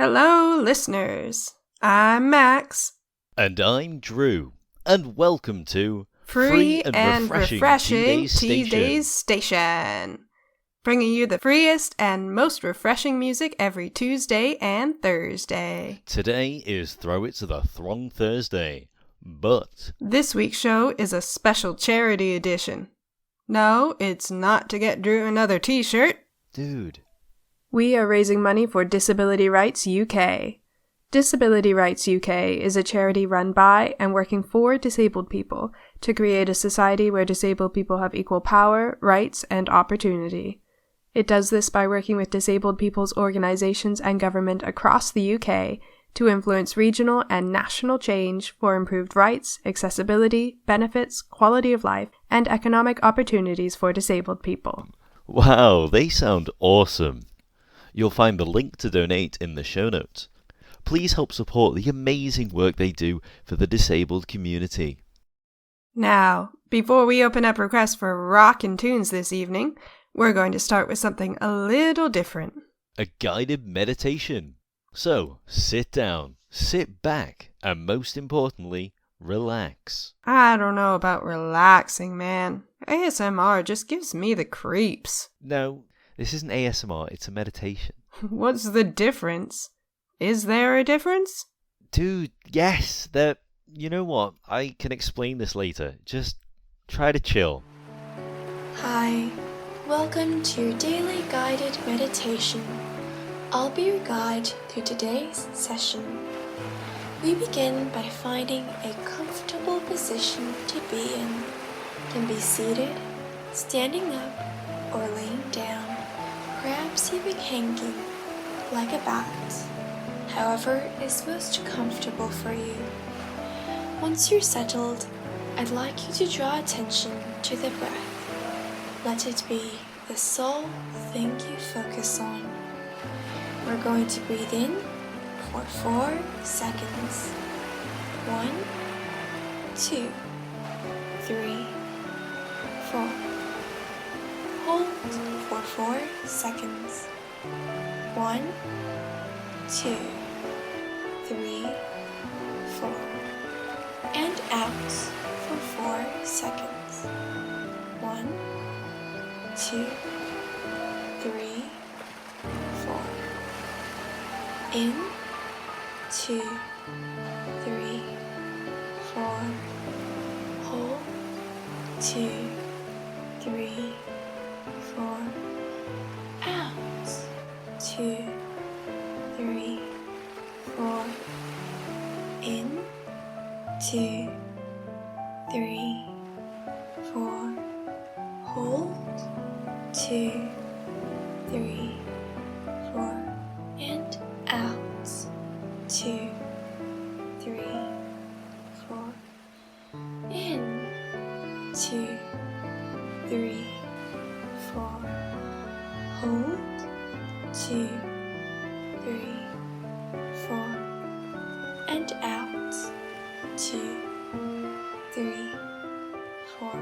Hello, listeners. I'm Max. And I'm Drew. And welcome to Free and Refreshing Tuesdays Station. Bringing you the freest and most refreshing music every Tuesday and Thursday. Today is Throw It to the Throng Thursday, but this week's show is a special charity edition. No, it's not to get Drew another t-shirt. Dude. We are raising money for Disability Rights UK. Disability Rights UK is a charity run by and working for disabled people to create a society where disabled people have equal power, rights, and opportunity. It does this by working with disabled people's organisations and government across the UK to influence regional and national change for improved rights, accessibility, benefits, quality of life, and economic opportunities for disabled people. Wow, they sound awesome. You'll find the link to donate in the show notes. Please help support the amazing work they do for the disabled community. Now, before we open up requests for rockin' tunes this evening, we're going to start with something a little different. A guided meditation. So, sit down, sit back, and most importantly, relax. I don't know about relaxing, man. ASMR just gives me the creeps. No, this isn't ASMR, it's a meditation. What's the difference? Is there a difference? Dude, yes, you know what? I can explain this later. Just try to chill. Hi, welcome to your daily guided meditation. I'll be your guide through today's session. We begin by finding a comfortable position to be in. You can be seated, standing up, or laying down, perhaps even hanging like a bat. However is most comfortable for you. Once you're settled, I'd like you to draw attention to the breath. Let it be the sole thing you focus on. We're going to breathe in for 4 seconds. 1, 2, 3, 4. Hold for 4 seconds. 1, 2, 3, 4. And out for 4 seconds. 1, 2, 3, 4. In, 2, 3, 4. Hold, 2, 3, 4. Out, 2, 3, 4. In, 2, 3, 4. Hold, 2, 3, 4. And out, 2, 3, 4. In, 2, 3, 4. Hold, 2, 3, 4. And out, 2, 3, 4.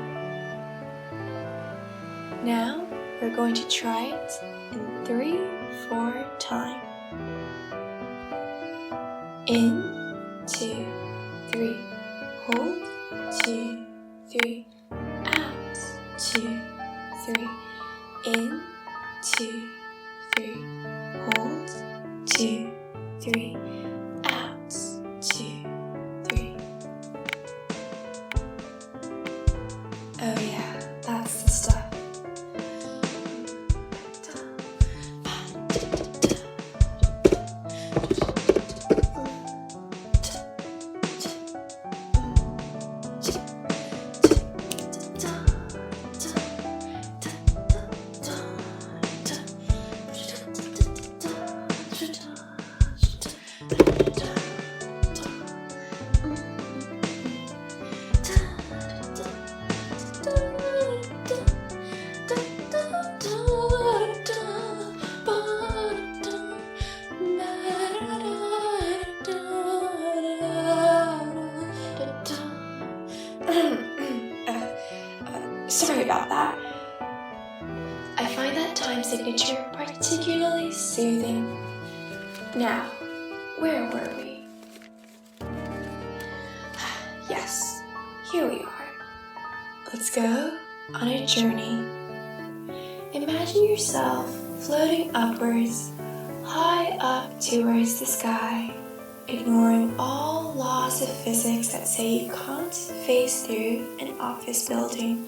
Now we're going to try it in 3, 4 time. In, 2, 3. Hold, 2, 3. Out, 2, 3. In, 2, 3. Hold, 2, 3. Out, 2, 3. Oh yeah, that's the stuff. Sorry about that. I find that time signature particularly soothing. Now, Where were we? Yes, here we are. Let's go on a journey. Imagine yourself floating upwards, high up towards the sky, ignoring all laws of physics that say you can't phase through an office building.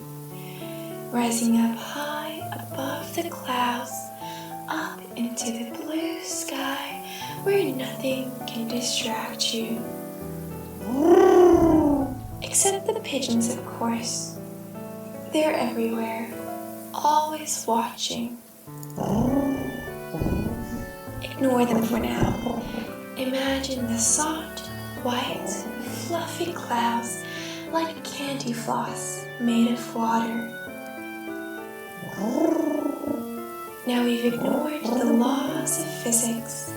Rising up high above the clouds, up into the blue sky where nothing can distract you. Except the pigeons, of course. They're everywhere, always watching. Ignore them for now. Imagine the soft, white, fluffy clouds like candy floss made of water. Now we've ignored the laws of physics.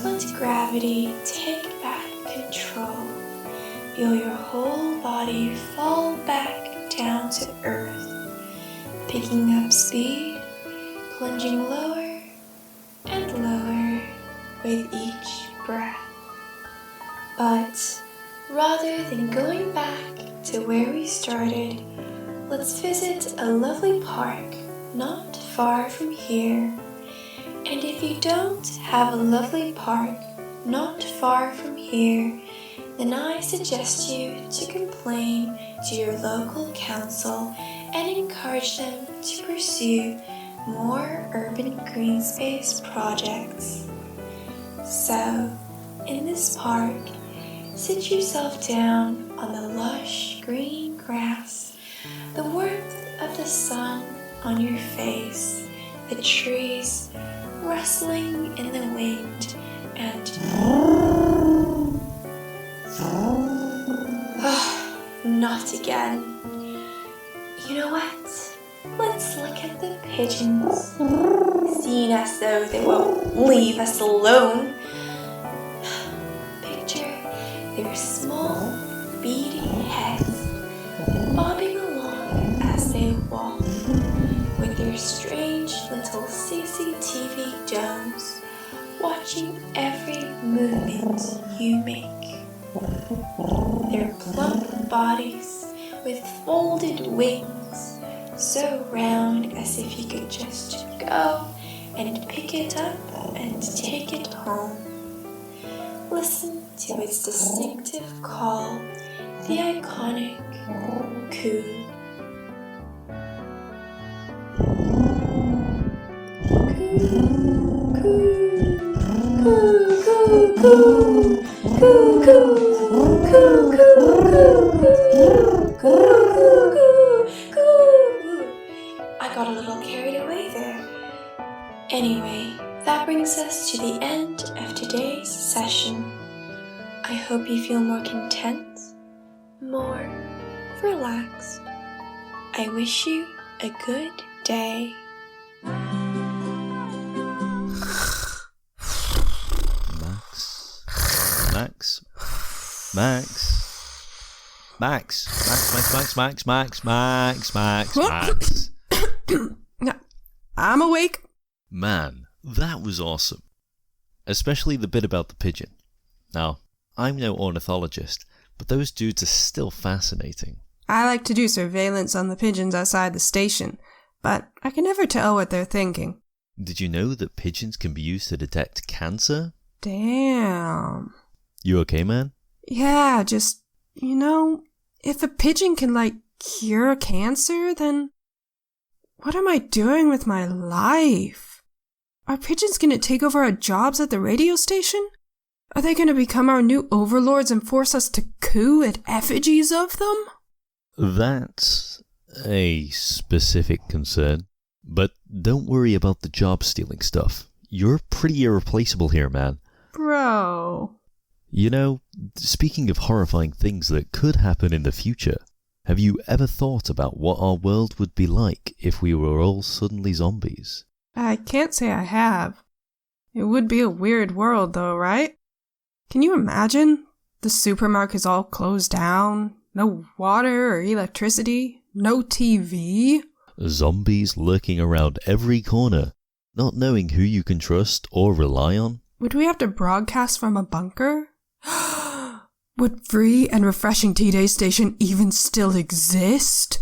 Let gravity take back control. Feel your whole body fall back down to earth, picking up speed, plunging lower and lower with each breath. But rather than going back to where we started, let's visit a lovely park not far from here. And if you don't have a lovely park not far from here, then I suggest you to complain to your local council and encourage them to pursue more urban green space projects. So, in this park, sit yourself down on the lush green grass, the warmth of the sun on your face, the trees rustling in the wind, and not again. You know what? Let's look at the pigeons, seeing as though they won't leave us alone. Picture their small, beady heads bobbing along as they walk, with their strange little CCTV domes watching every movement you make. Their plump bodies with folded wings, so round as if you could just go and pick it up and take it home. Listen to its distinctive call, the iconic coo. I got a little carried away there. Anyway, that brings us to the end of today's session. I hope you feel more content, more relaxed. I wish you a good day. Max. I'm awake. Man, that was awesome. Especially the bit about the pigeon. Now, I'm no ornithologist, but those dudes are still fascinating. I like to do surveillance on the pigeons outside the station, but I can never tell what they're thinking. Did you know that pigeons can be used to detect cancer? Damn. You okay, man? Yeah, just, if a pigeon can, cure cancer, then what am I doing with my life? Are pigeons going to take over our jobs at the radio station? Are they going to become our new overlords and force us to coo at effigies of them? That's a specific concern. But don't worry about the job-stealing stuff. You're pretty irreplaceable here, man. Bro. Speaking of horrifying things that could happen in the future, have you ever thought about what our world would be like if we were all suddenly zombies? I can't say I have. It would be a weird world, though, right? Can you imagine? The supermarket's all closed down, no water or electricity, no TV. Zombies lurking around every corner, not knowing who you can trust or rely on. Would we have to broadcast from a bunker? Would free and refreshing T-Day station even still exist?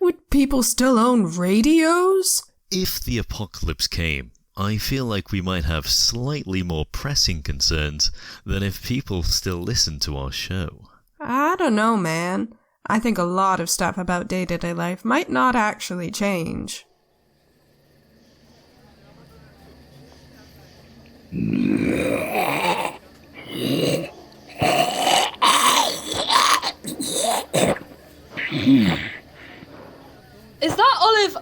Would people still own radios? If the apocalypse came, I feel like we might have slightly more pressing concerns than if people still listen to our show. I don't know, man. I think a lot of stuff about day-to-day life might not actually change. Is that Olive?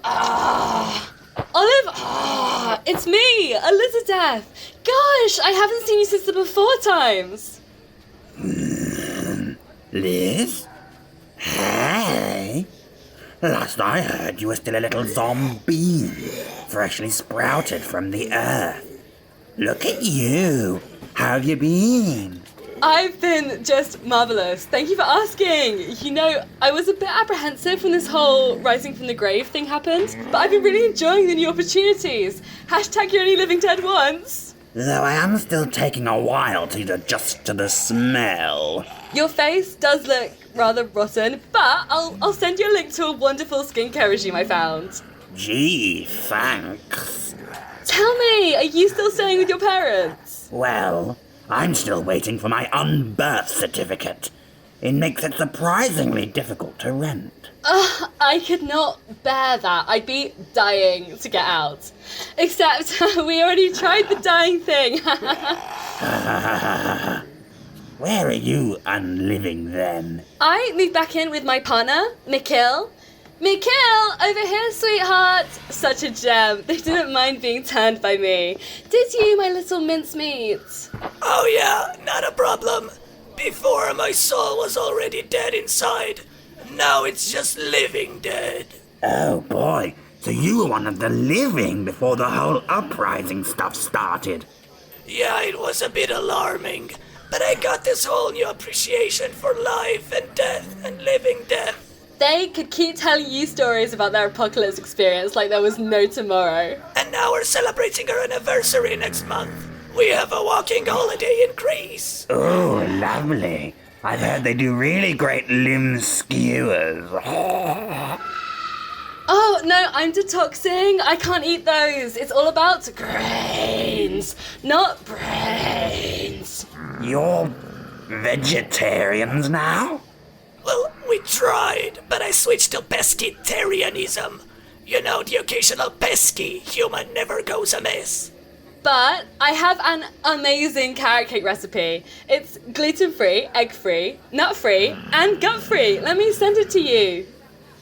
Olive? It's me, Elizabeth. Gosh, I haven't seen you since the before times. Liz? Hey? Last I heard, you were still a little zombie, freshly sprouted from the earth. Look at you. How have you been? I've been just marvellous. Thank you for asking. You know, I was a bit apprehensive when this whole rising from the grave thing happened, but I've been really enjoying the new opportunities. Hashtag you're only living dead once. Though I am still taking a while to adjust to the smell. Your face does look rather rotten, but I'll send you a link to a wonderful skincare regime I found. Gee, thanks. Tell me, are you still staying with your parents? Well, I'm still waiting for my unbirth certificate. It makes it surprisingly difficult to rent. I could not bear that. I'd be dying to get out. Except we already tried the dying thing. Where are you unliving then? I moved back in with my partner, Mikhail. Mikhail, over here, sweetheart. Such a gem. They didn't mind being turned by me. Did you, my little mincemeat? Oh yeah, not a problem. Before, my soul was already dead inside. Now it's just living dead. Oh boy, so you were one of the living before the whole uprising stuff started. Yeah, it was a bit alarming, but I got this whole new appreciation for life and death and living death. They could keep telling you stories about their apocalypse experience like there was no tomorrow. And now we're celebrating our anniversary next month. We have a walking holiday in Greece. Oh, lovely. I've heard they do really great limb skewers. Oh, no, I'm detoxing. I can't eat those. It's all about grains, not brains. You're vegetarians now? Well, we tried, but I switched to pescatarianism. You know, the occasional pesky human never goes amiss. But I have an amazing carrot cake recipe. It's gluten-free, egg-free, nut-free, and gut-free. Let me send it to you.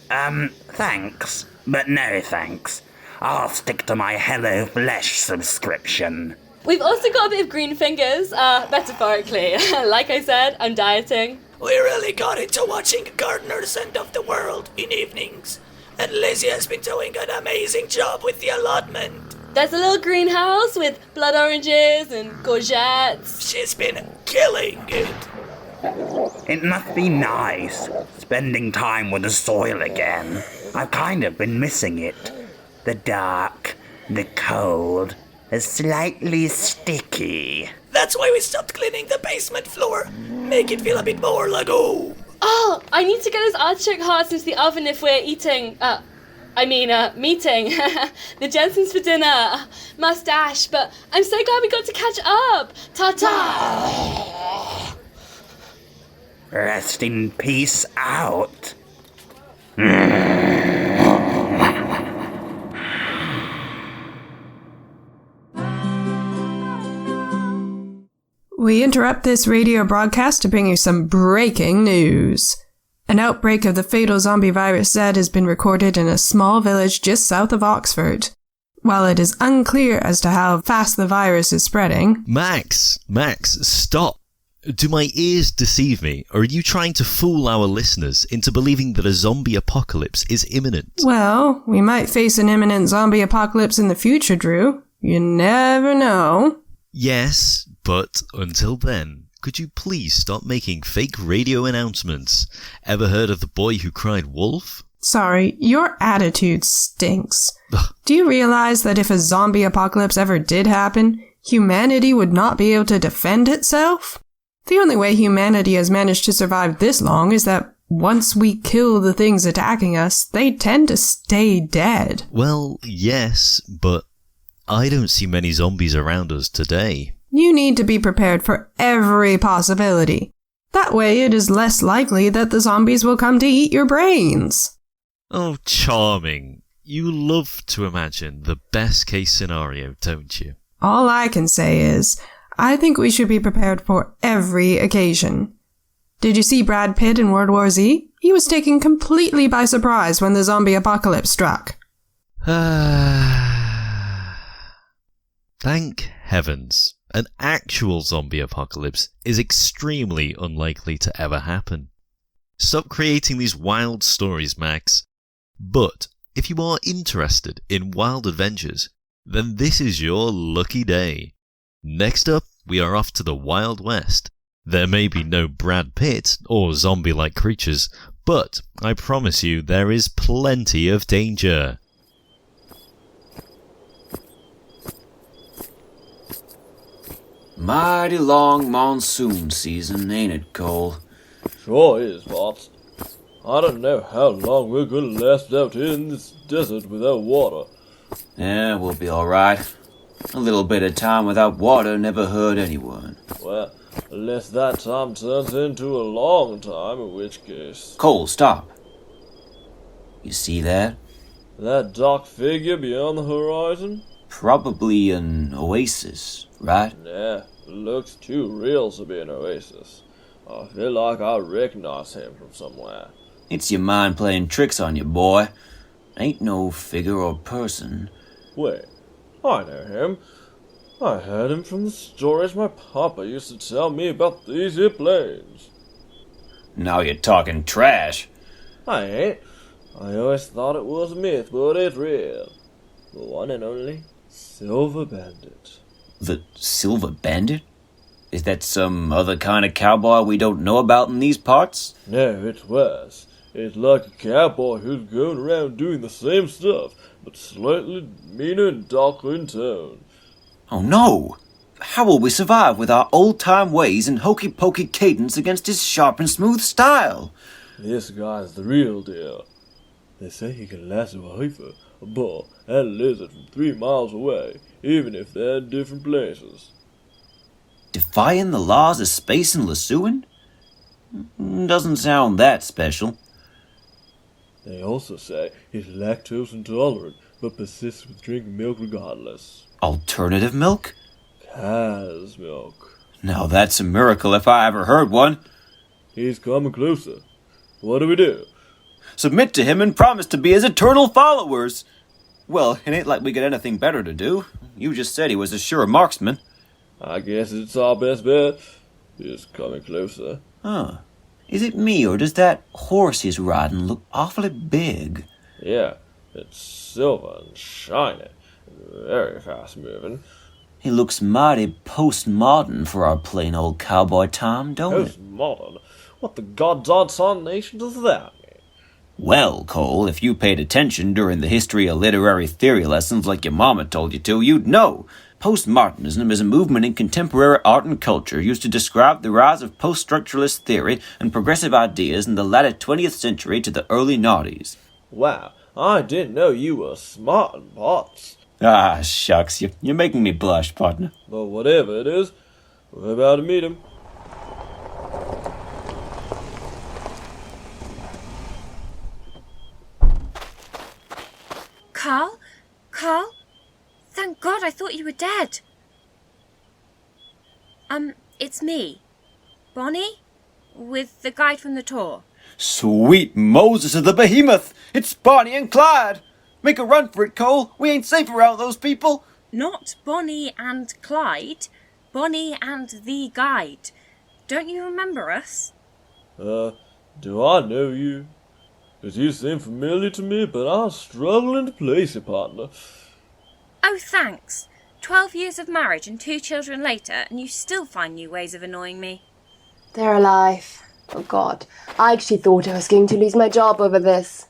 Thanks, but no thanks. I'll stick to my Hello Flesh subscription. We've also got a bit of green fingers, metaphorically. Like I said, I'm dieting. We really got into watching Gardener's End of the World in evenings. And Lizzie has been doing an amazing job with the allotment. There's a little greenhouse with blood oranges and courgettes. She's been killing it. It must be nice, spending time with the soil again. I've kind of been missing it. The dark, the cold, is slightly sticky. That's why we stopped cleaning the basement floor. Make it feel a bit more like home. Oh, I need to get those artichoke hearts into the oven if we're meeting. The Jensens for dinner. Mustache, but I'm so glad we got to catch up. Ta-ta! Rest in peace out. We interrupt this radio broadcast to bring you some breaking news. An outbreak of the fatal zombie virus Z has been recorded in a small village just south of Oxford. While it is unclear as to how fast the virus is spreading... Max, stop! Do my ears deceive me, or are you trying to fool our listeners into believing that a zombie apocalypse is imminent? Well, we might face an imminent zombie apocalypse in the future, Drew. You never know. Yes, but until then, could you please stop making fake radio announcements? Ever heard of the boy who cried wolf? Sorry, your attitude stinks. Do you realize that if a zombie apocalypse ever did happen, Humanity would not be able to defend itself? The only way humanity has managed to survive this long is that once we kill the things attacking us, they tend to stay dead. Well, yes, but I don't see many zombies around us today. You need to be prepared for every possibility. That way it is less likely that the zombies will come to eat your brains. Oh, charming. You love to imagine the best case scenario, don't you? All I can say is, I think we should be prepared for every occasion. Did you see Brad Pitt in World War Z? He was taken completely by surprise when the zombie apocalypse struck. Thank heavens. An actual zombie apocalypse is extremely unlikely to ever happen. Stop creating these wild stories, Max. But if you are interested in wild adventures, then this is your lucky day. Next up, we are off to the Wild West. There may be no Brad Pitt or zombie-like creatures, but I promise you there is plenty of danger. Mighty long monsoon season, ain't it, Cole? Sure is, Pops. I don't know how long we're gonna last out here in this desert without water. Yeah, we'll be alright. A little bit of time without water never hurt anyone. Well, unless that time turns into a long time, in which case... Cole, stop. You see that? That dark figure beyond the horizon? Probably an oasis, right? Nah, looks too real to be an oasis. I feel like I recognize him from somewhere. It's your mind playing tricks on you, boy. Ain't no figure or person. Wait, I know him. I heard him from the stories my papa used to tell me about these here plains. Now you're talking trash. I ain't. I always thought it was a myth, but it's real. The one and only Silver Bandit. The Silver Bandit? Is that some other kind of cowboy we don't know about in these parts? No, it's worse. It's like a cowboy who's going around doing the same stuff, but slightly meaner and darker in tone. Oh no! How will we survive with our old-time ways and hokey-pokey cadence against his sharp and smooth style? This guy's the real deal. They say he can lasso a heifer, a bull, and a lizard from 3 miles away, even if they're in different places. Defying the laws of space and lassoing? Doesn't sound that special. They also say he's lactose intolerant, but persists with drinking milk regardless. Alternative milk? Cow's milk. Now that's a miracle if I ever heard one. He's coming closer. What do we do? Submit to him and promise to be his eternal followers. Well, it ain't like we got anything better to do. You just said he was a sure marksman. I guess it's our best bet. He's coming closer. Huh. Is it me, or does that horse he's riding look awfully big? Yeah, it's silver and shiny, and very fast moving. He looks mighty postmodern for our plain old cowboy Tom, don't it? Postmodern? What the goddarn nation does that mean? Well, Cole, if you paid attention during the history of literary theory lessons like your mama told you to, you'd know. Postmodernism is a movement in contemporary art and culture used to describe the rise of post-structuralist theory and progressive ideas in the latter 20th century to the early noughties. Wow, I didn't know you were smart and pots. Ah, shucks, you're making me blush, partner. But whatever it is, we're about to meet him. Carl? Carl? Thank God, I thought you were dead. It's me. Bonnie? With the guide from the tour. Sweet Moses of the behemoth! It's Bonnie and Clyde! Make a run for it, Cole! We ain't safe around those people! Not Bonnie and Clyde. Bonnie and the guide. Don't you remember us? Do I know you? 'Cause you seem familiar to me, but I'm struggling to place you, partner. Oh, thanks. 12 years of marriage and 2 children later, and you still find new ways of annoying me. They're alive. Oh God, I actually thought I was going to lose my job over this.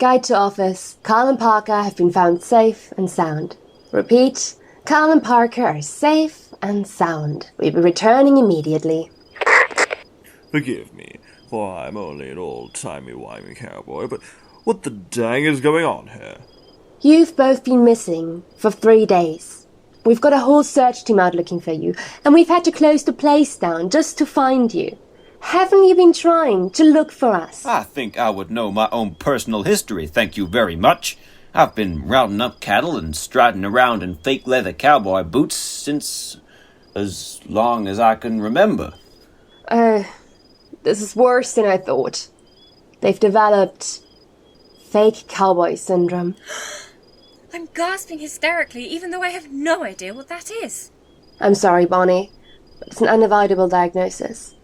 Guide to office. Carl and Parker have been found safe and sound. Repeat, Carl and Parker are safe and sound. We'll be returning immediately. Forgive me, for I'm only an old timey-wimey cowboy, but what the dang is going on here? You've both been missing for 3 days. We've got a whole search team out looking for you, and we've had to close the place down just to find you. Haven't you been trying to look for us? I think I would know my own personal history, thank you very much. I've been rounding up cattle and striding around in fake leather cowboy boots since as long as I can remember. This is worse than I thought. They've developed fake cowboy syndrome. I'm gasping hysterically, even though I have no idea what that is. I'm sorry, Bonnie, but it's an unavoidable diagnosis.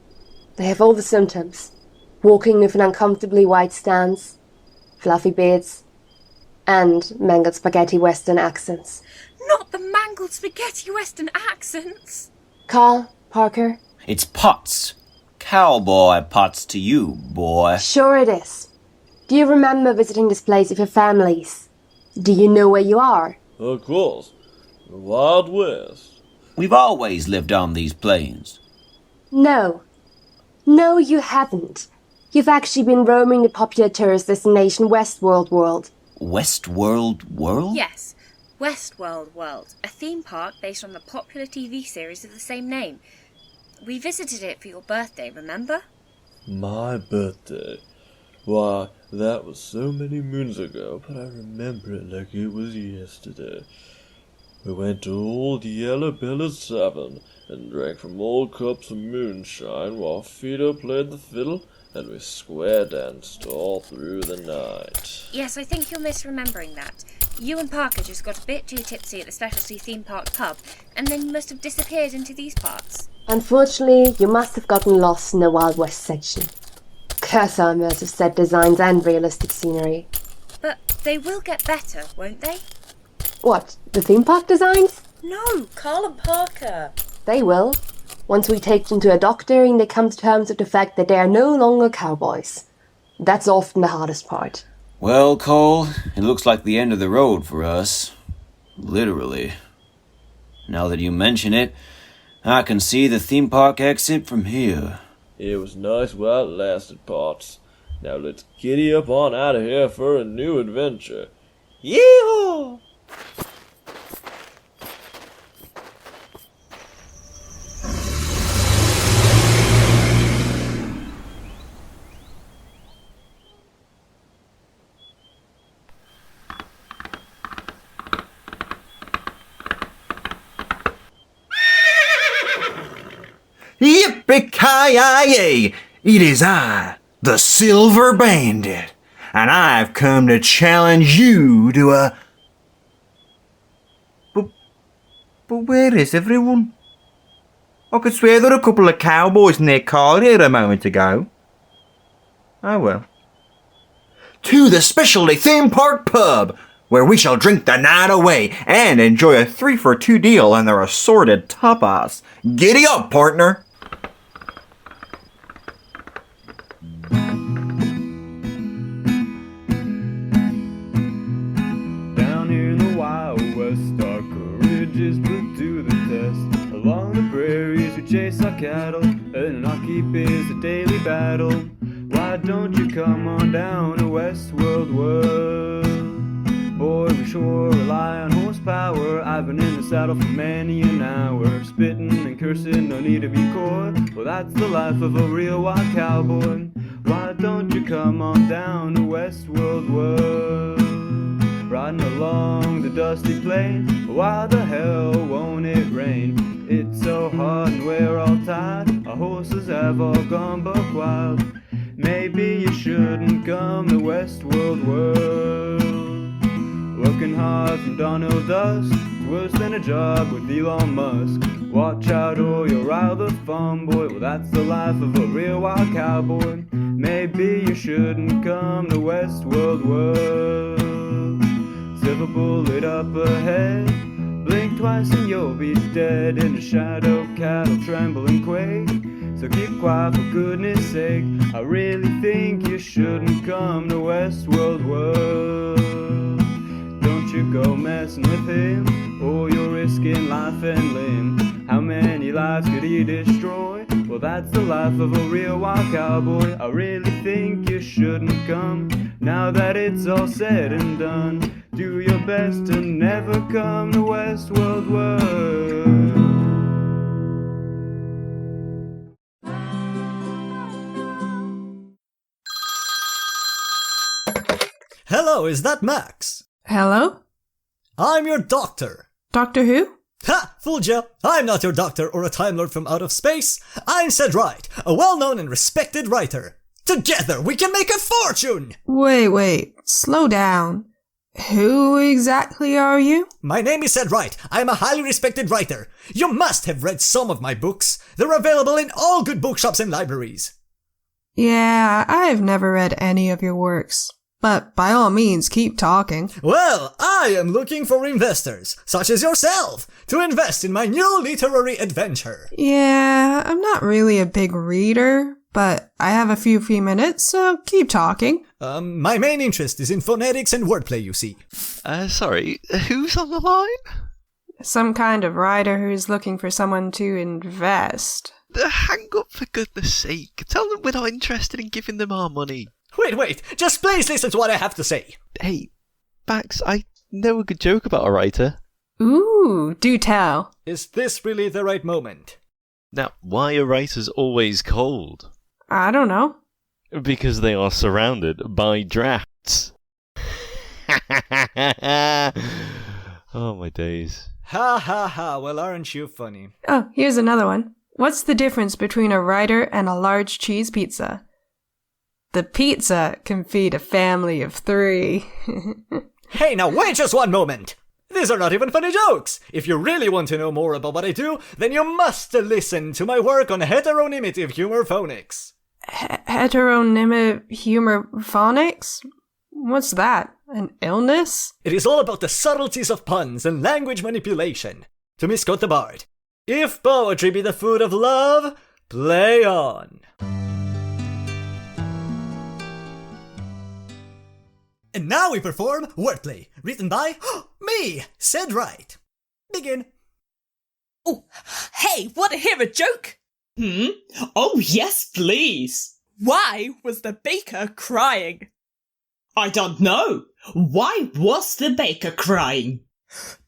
They have all the symptoms. Walking with an uncomfortably wide stance, fluffy beards, and mangled spaghetti western accents. Not the mangled spaghetti western accents! Carl, Parker? It's Potts. Cowboy Potts to you, boy. Sure it is. Do you remember visiting this place with your families? Do you know where you are? Of course. The Wild West. We've always lived on these plains. No. No, you haven't. You've actually been roaming the popular tourist destination Westworld World. Westworld World? Yes, Westworld World, a theme park based on the popular TV series of the same name. We visited it for your birthday, remember? My birthday? Why, that was so many moons ago, but I remember it like it was yesterday. We went to old Yellow Bella's Tavern and drank from old cups of moonshine while Fido played the fiddle and we square danced all through the night. Yes, I think you're misremembering that. You and Parker just got a bit too tipsy at the specialty theme park pub, and then you must have disappeared into these parts. Unfortunately, you must have gotten lost in the Wild West section. Curse our immersive set designs and realistic scenery. But they will get better, won't they? What, the theme park designs? No, Carl and Parker. They will. Once we take them to a doctor and they come to terms with the fact that they are no longer cowboys. That's often the hardest part. Well, Cole, it looks like the end of the road for us. Literally. Now that you mention it, I can see the theme park exit from here. It was nice while it lasted, Potts. Now let's giddy up on out of here for a new adventure. Yee-haw! Yippee-ki-yay! It is I, the Silver Bandit, and I've come to challenge you to a... But where is everyone? I could swear there were a couple of cowboys in their car here a moment ago. Oh well. To the specialty theme park pub, where we shall drink the night away and enjoy a 3-for-2 deal on their assorted tapas. Giddy up, partner! Down here in the Wild West, our courage is put to the test. Along the prairies we chase our cattle, and our keep is a daily battle. Why don't you come on down to Westworld World? Boy, we sure rely on horsepower. I've been in the saddle for many an hour, spitting and cursing, no need to be coy. Well, that's the life of a real wild cowboy. Why don't you come on down to Westworld World? Riding along the dusty plains, why the hell won't it rain? It's so hot and we're all tired, our horses have all gone buck wild. Maybe you shouldn't come to Westworld World. Working hard from dawn till dusk, it's worse than a job with Elon Musk. Watch out or you'll rile the fun, boy. Well, that's the life of a real wild cowboy. Maybe you shouldn't come to Westworld World. Silver bullet up ahead, blink twice and you'll be dead. In the shadow, cattle tremble and quake. So keep quiet for goodness sake. I really think you shouldn't come to Westworld World. Don't you go messing with him. or you're risking life and limb. How many lives could he destroy? Well, that's the life of a real wild cowboy. I really think you shouldn't come, now that it's all said and done. Do your best to never come to Westworld World. Hello, is that Max? Hello? I'm your doctor. Doctor who? Ha! Fooled ya! I'm not your doctor or a Time Lord from out of space. I'm Said Right, a well-known and respected writer. Together we can make a fortune! Wait, slow down. Who exactly are you? My name is Said Right. I'm a highly respected writer. You must have read some of my books. They're available in all good bookshops and libraries. Yeah, I've never read any of your works. But by all means, keep talking. Well, I am looking for investors, such as yourself, to invest in my new literary adventure. Yeah, I'm not really a big reader, but I have a few free minutes, so keep talking. My main interest is in phonetics and wordplay, you see. Sorry, who's on the line? Some kind of writer who's looking for someone to invest. Hang up, for goodness sake. Tell them we're not interested in giving them our money. Wait, just please listen to what I have to say. Hey, Max, I know a good joke about a writer. Ooh, do tell. Is this really the right moment? Now, why are writers always cold? I don't know. Because they are surrounded by drafts. Oh, my days. Ha, well aren't you funny? Oh, here's another one. What's the difference between a writer and a large cheese pizza? The pizza can feed a family of 3. Hey, now wait just one moment! These are not even funny jokes! If you really want to know more about what I do, then you must listen to my work on Heteronymitive Humourphonics. Heteronymitive Humourphonics? What's that? An illness? It is all about the subtleties of puns and language manipulation. To misquote the bard, if poetry be the food of love, play on. And now we perform Wordplay, written by me, Said Right. Begin. Oh, hey, wanna hear a joke? Oh, yes, please. Why was the baker crying? I don't know. Why was the baker crying?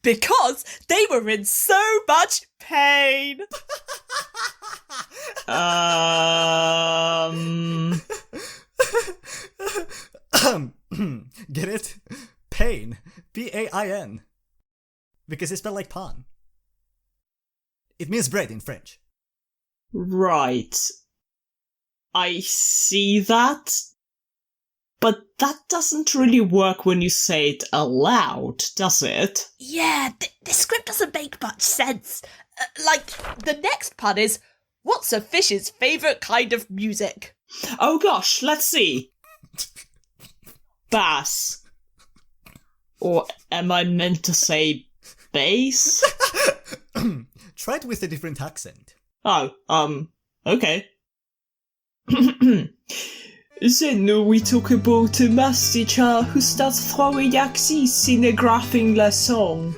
Because they were in so much pain. Get it? Pain. P-A-I-N. Because it's spelled like pan. It means bread in French. Right. I see that. But that doesn't really work when you say it aloud, does it? Yeah, the script doesn't make much sense. Like, the next pun is, what's a fish's favourite kind of music? Oh gosh, let's see. Bass. Or am I meant to say bass? Try it with a different accent. Oh, okay. Then we talk about a maths teacher who starts throwing axes in a graphing lesson.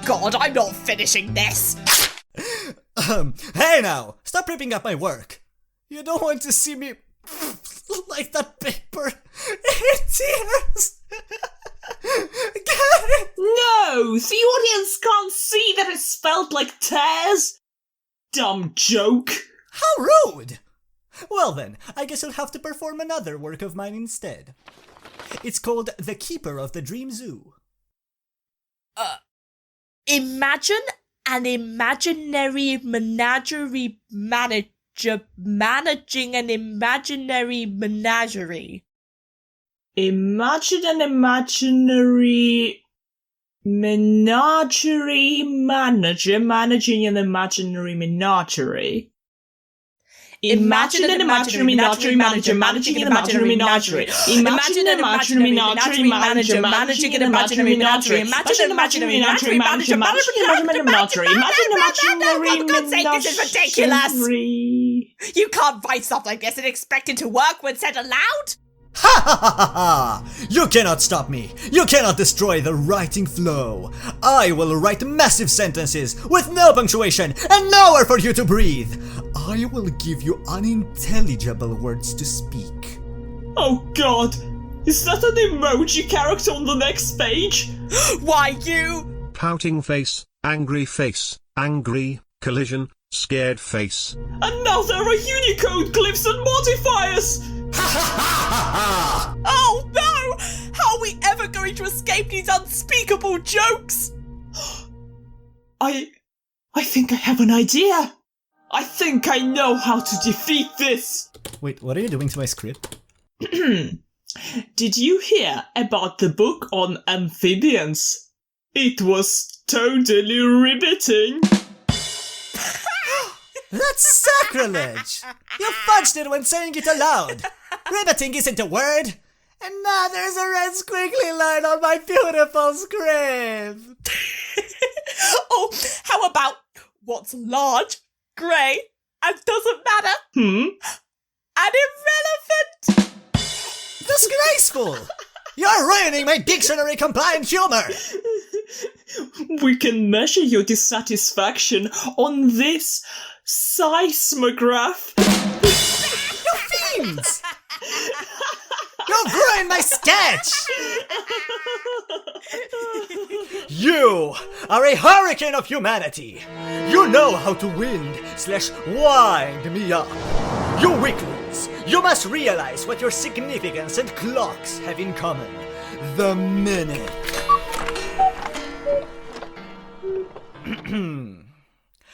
God, I'm not finishing this. Hey now, stop ripping up my work. You don't want to see me like that paper in tears. Get it? No, the audience can't see that it's spelled like tears. Dumb joke. How rude! Well then, I guess you'll have to perform another work of mine instead. It's called The Keeper of the Dream Zoo. Imagine an imaginary menagerie manager managing an imaginary menagerie. Imagine an imaginary menagerie manager managing an imaginary menagerie. Imagine an imaginary menagerie manager managing an imaginary menagerie. Imagine an imaginary menagerie manager managing an imaginary menagerie. Imagine an imaginary menagerie manager managing an imaginary menagerie. Imagine an imaginary menagerie. This is ridiculous. You can't write stuff like this and expect it to work when said aloud. Ha ha ha ha ha! You cannot stop me! You cannot destroy the writing flow! I will write massive sentences with no punctuation and nowhere for you to breathe! I will give you unintelligible words to speak. Oh god! Is that an emoji character on the next page? Why, you... Pouting face, angry, collision, scared face. And now there are Unicode glyphs and modifiers! Oh no! How are we ever going to escape these unspeakable jokes? I think I have an idea! I think I know how to defeat this! Wait, what are you doing to my script? Did you hear about the book on amphibians? It was totally riveting! That's sacrilege! You fudged it when saying it aloud! Riveting isn't a word! And now there's a red squiggly line on my beautiful script! Oh, how about what's large, grey, and doesn't matter? And irrelevant! Disgraceful! You're ruining my dictionary-compliant humor! We can measure your dissatisfaction on this seismograph. You fiends! You've ruined my sketch! You are a hurricane of humanity! You know how to wind/wind me up! You weaklings! You must realize what your significance and clocks have in common. The minute.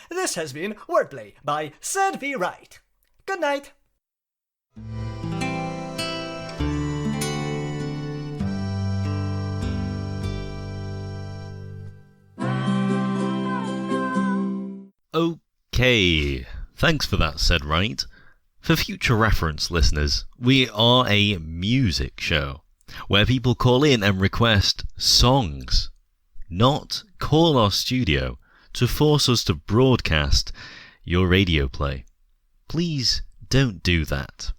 This has been Wordplay by Said V. Wright. Good night. Okay, thanks for that, Said Wright. For future reference, listeners, we are a music show where people call in and request songs, not call our studio to force us to broadcast your radio play. Please don't do that.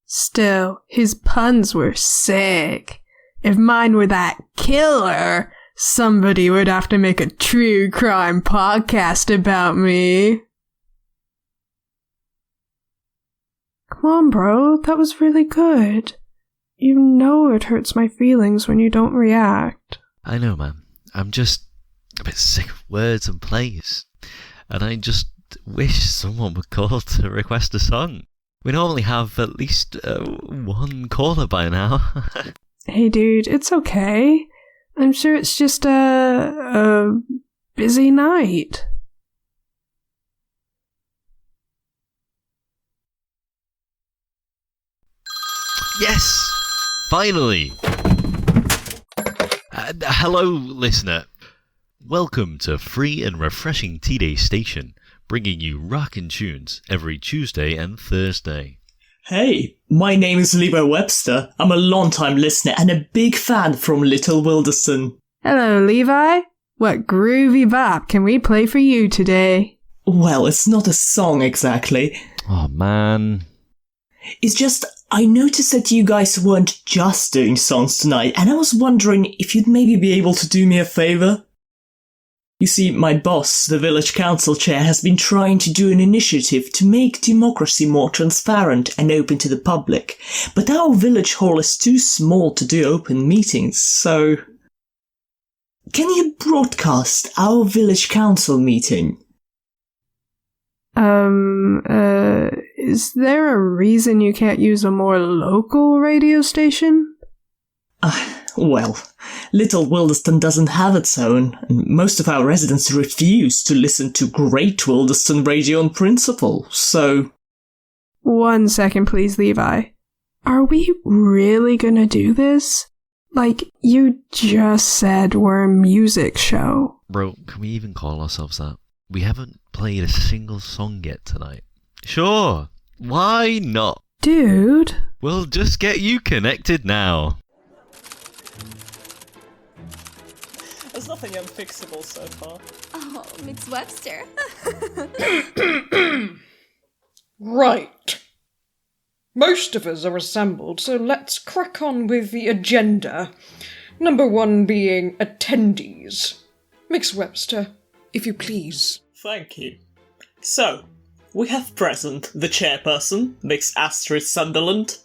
Still, his puns were sick. If mine were that killer, somebody would have to make a true crime podcast about me. Come on, bro, that was really good. You know it hurts my feelings when you don't react. I know, man. I'm just a bit sick of words and plays. And I just wish someone would call to request a song. We normally have at least one caller by now. Hey, dude, it's okay. I'm sure it's just a busy night. Yes! Finally! Hello, listener. Welcome to Free and Refreshing T-Day Station, bringing you rockin' tunes every Tuesday and Thursday. Hey, my name is Levi Webster. I'm a long-time listener and a big fan from Little Wilderston. Hello, Levi. What groovy bop can we play for you today? Well, it's not a song exactly. Oh, man. It's just, I noticed that you guys weren't just doing songs tonight, and I was wondering if you'd maybe be able to do me a favour. You see, my boss, the village council chair, has been trying to do an initiative to make democracy more transparent and open to the public, but our village hall is too small to do open meetings, so... Can you broadcast our village council meeting? Is there a reason you can't use a more local radio station? Well, Little Wilderston doesn't have its own, and most of our residents refuse to listen to Great Wilderston Radio on principle, so... 1 second, please, Levi. Are we really gonna do this? Like, you just said we're a music show. Bro, can we even call ourselves that? We haven't played a single song yet tonight. Sure, why not? Dude. We'll just get you connected now. There's nothing unfixable so far. Oh, Miss Webster. Right. Most of us are assembled, so let's crack on with the agenda. Number 1 being attendees. Miss Webster, if you please. Thank you. So, we have present the chairperson, Miss Astrid Sunderland,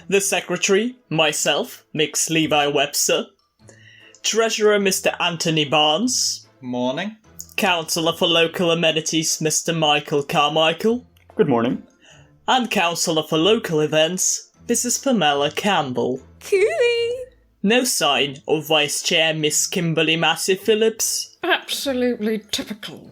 the secretary, myself, Miss Levi Webster, treasurer, Mr. Anthony Barnes. Morning. Councillor for Local Amenities, Mr. Michael Carmichael. Good morning. And Councillor for Local Events, Mrs. Pamela Campbell. Cooey! No sign of Vice Chair Miss Kimberly Massey Phillips. Absolutely typical.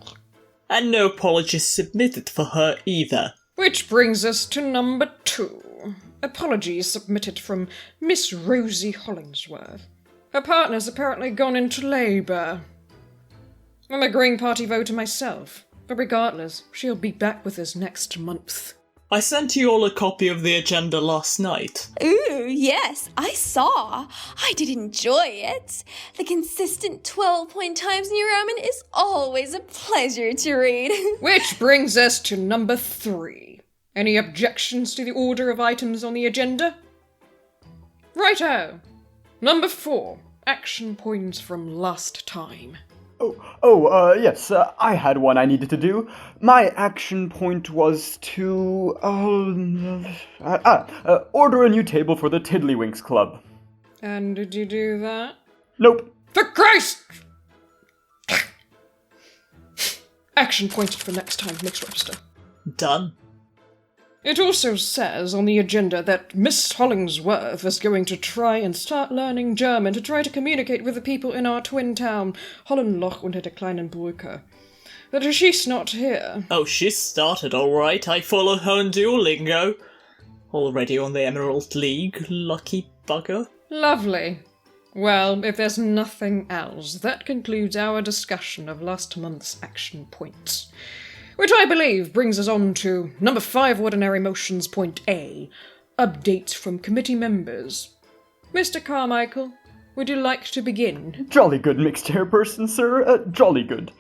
And no apologies submitted for her either. Which brings us to number 2. Apologies submitted from Miss Rosie Hollingsworth. Her partner's apparently gone into labour. I'm a Green Party voter myself, but regardless, she'll be back with us next month. I sent you all a copy of the agenda last night. Ooh, yes, I saw. I did enjoy it. The consistent 12-point Times New Roman is always a pleasure to read. Which brings us to number 3. Any objections to the order of items on the agenda? Righto. Number 4. Action points from last time. Yes, I had one I needed to do. My action point was to, order a new table for the Tiddlywinks Club. And did you do that? Nope. For Christ! Action pointed for next time, Miss Webster. Done. It also says on the agenda that Miss Hollingsworth is going to try and start learning German to try to communicate with the people in our twin town, Hollenloch unter der kleinen Brücke. But she's not here. Oh, she's started alright. I follow her on Duolingo. Already on the Emerald League, lucky bugger. Lovely. Well, if there's nothing else, that concludes our discussion of last month's action points. Which I believe brings us on to number 5 ordinary motions, point A, updates from committee members. Mr. Carmichael, would you like to begin? Jolly good, mixed chairperson, sir. Jolly good.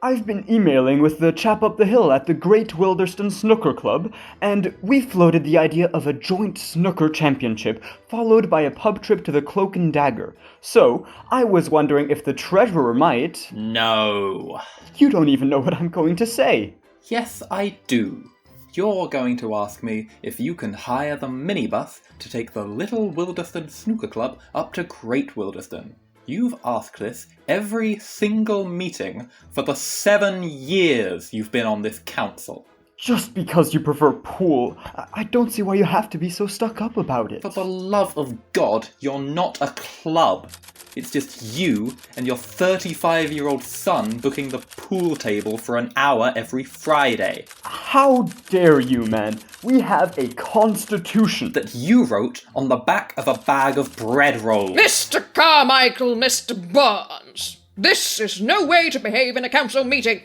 I've been emailing with the chap up the hill at the Great Wilderston Snooker Club, and we floated the idea of a joint snooker championship, followed by a pub trip to the Cloak and Dagger. So, I was wondering if the treasurer might... No. You don't even know what I'm going to say. Yes, I do. You're going to ask me if you can hire the minibus to take the Little Wilderston Snooker Club up to Great Wilderston. You've asked this every single meeting for the 7 years you've been on this council. Just because you prefer pool, I don't see why you have to be so stuck up about it. For the love of God, you're not a club. It's just you and your 35-year-old son booking the pool table for an hour every Friday. How dare you, man? We have a constitution that you wrote on the back of a bag of bread rolls. Mr. Carmichael, Mr. Barnes, this is no way to behave in a council meeting.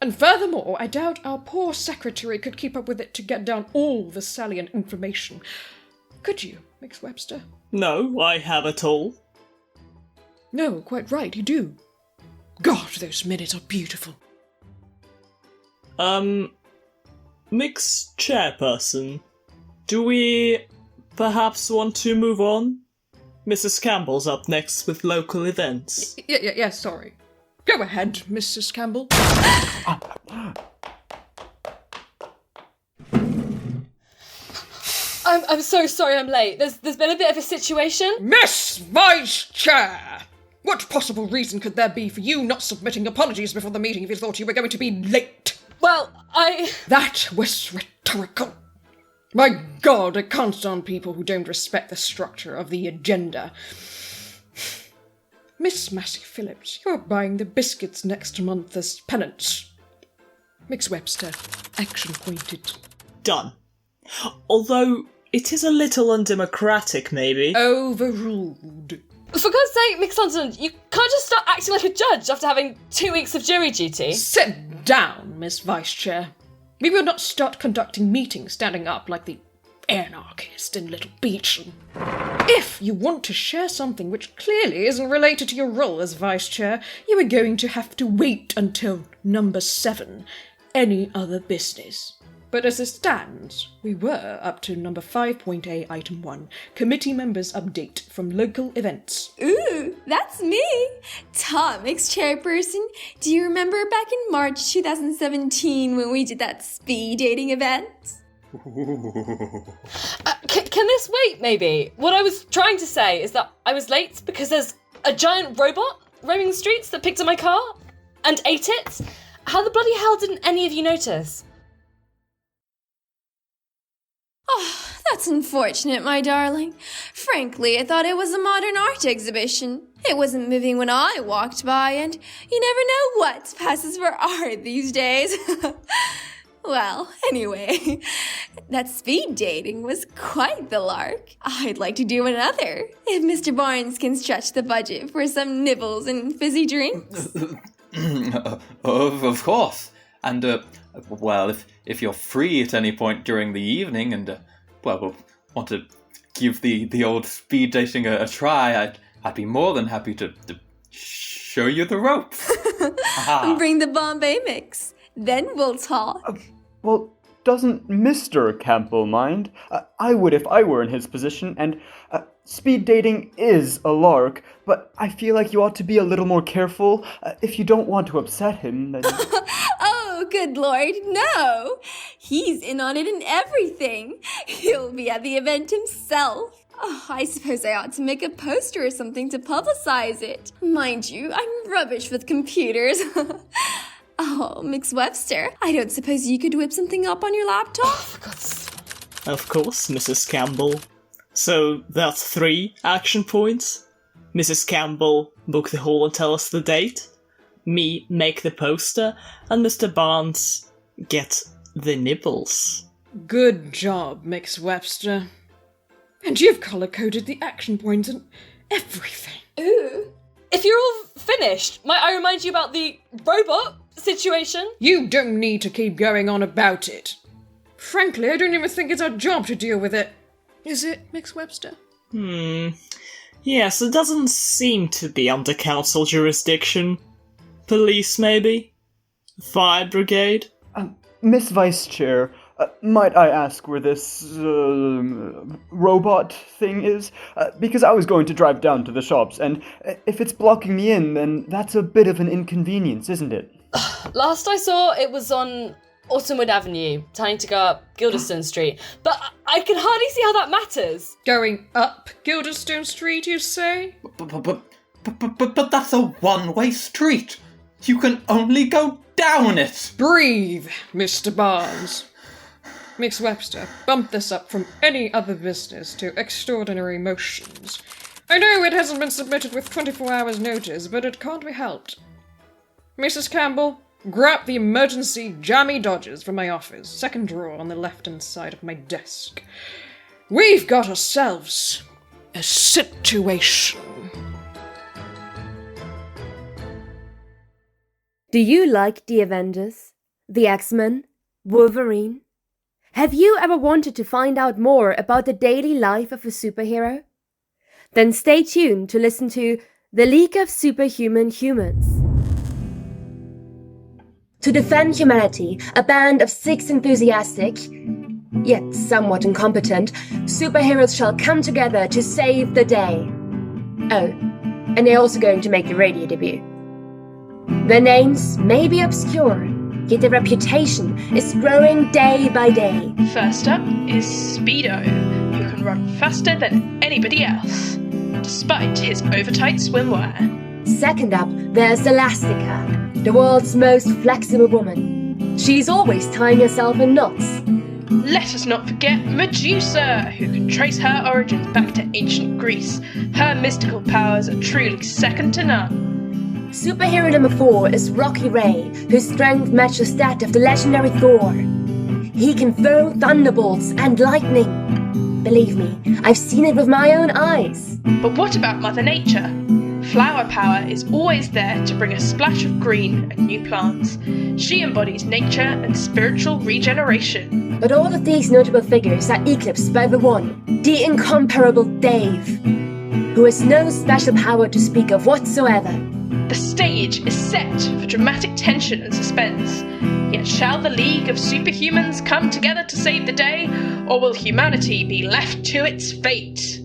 And furthermore, I doubt our poor secretary could keep up with it to get down all the salient information. Could you, Miss Webster? No, I have it all. No, quite right, you do. God, those minutes are beautiful. Mixed chairperson, do we perhaps want to move on? Mrs. Campbell's up next with local events. Yeah, sorry. Go ahead, Mrs. Campbell. I'm so sorry I'm late. There's been a bit of a situation. Miss Vice Chair! What possible reason could there be for you not submitting apologies before the meeting if you thought you were going to be late? Well, That was rhetorical. My God, I can't stand people who don't respect the structure of the agenda. Miss Massey Phillips, you're buying the biscuits next month as penance. Miss Webster, action pointed. Done. Although, it is a little undemocratic, maybe. Overruled. For God's sake, Miss London, you can't just start acting like a judge after having 2 weeks of jury duty. Sit down, Miss Vice Chair. We will not start conducting meetings standing up like the anarchist in Little Beach. If you want to share something which clearly isn't related to your role as Vice Chair, you are going to have to wait until number 7, any other business. But as it stands, we were up to number 5.A, item 1, committee members update from local events. Ooh, that's me! Tom, ex-chairperson. Do you remember back in March 2017 when we did that speed dating event? Can this wait, maybe? What I was trying to say is that I was late because there's a giant robot roaming the streets that picked up my car and ate it. How the bloody hell didn't any of you notice? Oh, that's unfortunate, my darling. Frankly, I thought it was a modern art exhibition. It wasn't moving when I walked by, and you never know what passes for art these days. Well, anyway, that speed dating was quite the lark. I'd like to do another, if Mr. Barnes can stretch the budget for some nibbles and fizzy drinks. Of course. And, well, if you're free at any point during the evening and, well, want to give the old speed dating a try, I'd be more than happy to show you the ropes. Bring the Bombay mix. Then we'll talk. Well, doesn't Mr. Campbell mind? I would if I were in his position, and speed dating is a lark, but I feel like you ought to be a little more careful. If you don't want to upset him, then... Oh, good Lord, no! He's in on it and everything. He'll be at the event himself. Oh, I suppose I ought to make a poster or something to publicize it. Mind you, I'm rubbish with computers. Oh, Miss Webster, I don't suppose you could whip something up on your laptop? Of course, Mrs. Campbell. So that's 3 action points. Mrs. Campbell, book the hall and tell us the date. Me, make the poster. And Mr. Barnes, get the nibbles. Good job, Miss Webster. And you've colour-coded the action points and everything. Ooh. If you're all finished, might I remind you about the robot situation? You don't need to keep going on about it. Frankly, I don't even think it's our job to deal with it. Is it, Miss Webster? Yes, it doesn't seem to be under council jurisdiction. Police, maybe? Fire brigade? Miss Vice Chair, might I ask where this, robot thing is? Because I was going to drive down to the shops, and if it's blocking me in, then that's a bit of an inconvenience, isn't it? Last I saw, it was on Autumnwood Avenue, trying to go up Wilderston Street. But I can hardly see how that matters. Going up Wilderston Street, you say? But that's a one-way street. You can only go down it. Breathe, Mr. Barnes. Miss Webster, bump this up from any other business to extraordinary motions. I know it hasn't been submitted with 24 hours notice, but it can't be helped. Mrs. Campbell, grab the emergency jammy dodgers from my office, second drawer on the left-hand side of my desk. We've got ourselves a situation. Do you like the Avengers, the X-Men, Wolverine? Have you ever wanted to find out more about the daily life of a superhero? Then stay tuned to listen to The League of Superhuman Humans. To defend humanity, a band of 6 enthusiastic, yet somewhat incompetent, superheroes shall come together to save the day. Oh, and they're also going to make a radio debut. Their names may be obscure, yet their reputation is growing day by day. First up is Speedo, who can run faster than anybody else, despite his overtight swimwear. Second up, there's Elastica, the world's most flexible woman. She's always tying herself in knots. Let us not forget Medusa, who can trace her origins back to ancient Greece. Her mystical powers are truly second to none. Superhero number 4 is Rocky Ray, whose strength matches that of the legendary Thor. He can throw thunderbolts and lightning. Believe me, I've seen it with my own eyes. But what about Mother Nature? Flower power is always there to bring a splash of green and new plants. She embodies nature and spiritual regeneration. But all of these notable figures are eclipsed by the one, the incomparable Dave, who has no special power to speak of whatsoever. The stage stage is set for dramatic tension and suspense. Yet shall the League of Superhumans come together to save the day, or will humanity be left to its fate?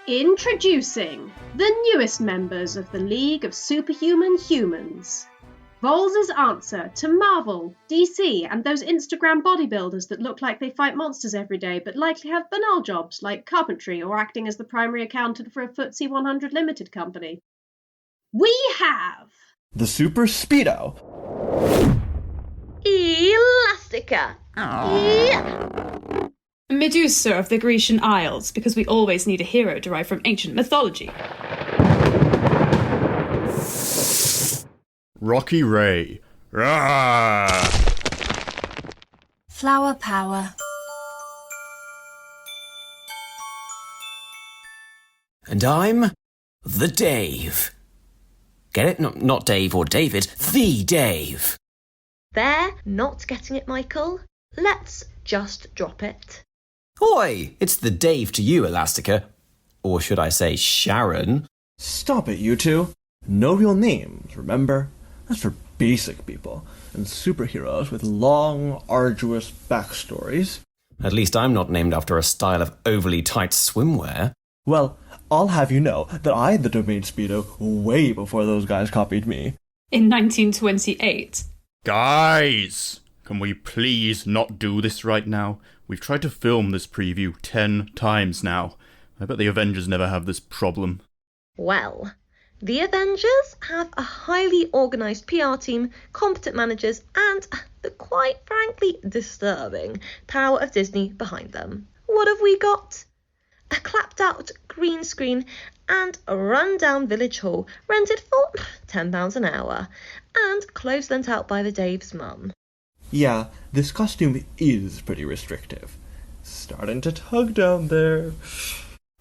Introducing the newest members of the League of Superhuman Humans. VOLES' answer to Marvel, DC, and those Instagram bodybuilders that look like they fight monsters every day but likely have banal jobs like carpentry or acting as the primary accountant for a FTSE 100 limited company. We have... The Super Speedo. Elastica. Yeah. Medusa of the Grecian Isles, because we always need a hero derived from ancient mythology. Rocky Ray. Rawr! Flower power. And I'm the Dave. Get it? No, not Dave or David, the Dave. They're not getting it, Michael. Let's just drop it. Oi! It's the Dave to you, Elastica. Or should I say Sharon? Stop it, you two. No real names, remember? That's for basic people, and superheroes with long, arduous backstories. At least I'm not named after a style of overly tight swimwear. Well, I'll have you know that I had the domain Speedo way before those guys copied me. In 1928. Guys! Can we please not do this right now? We've tried to film this preview 10 times now. I bet the Avengers never have this problem. Well, the Avengers have a highly organised PR team, competent managers, and the quite frankly disturbing power of Disney behind them. What have we got? A clapped out green screen and a run-down village hall rented for £10 an hour, and clothes lent out by the Dave's mum. Yeah, this costume is pretty restrictive. Starting to tug down there.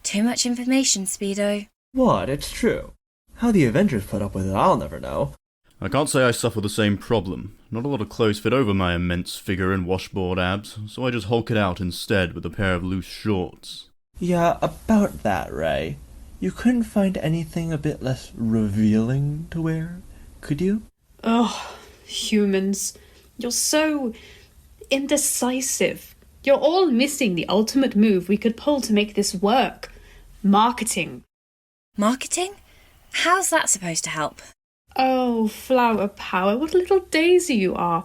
Too much information, Speedo. What? It's true. How the Avengers put up with it, I'll never know. I can't say I suffer the same problem. Not a lot of clothes fit over my immense figure and washboard abs, so I just hulk it out instead with a pair of loose shorts. Yeah, about that, Ray. You couldn't find anything a bit less revealing to wear, could you? Oh, humans. You're so indecisive. You're all missing the ultimate move we could pull to make this work. Marketing. Marketing? How's that supposed to help? Oh, flower power, what a little daisy you are.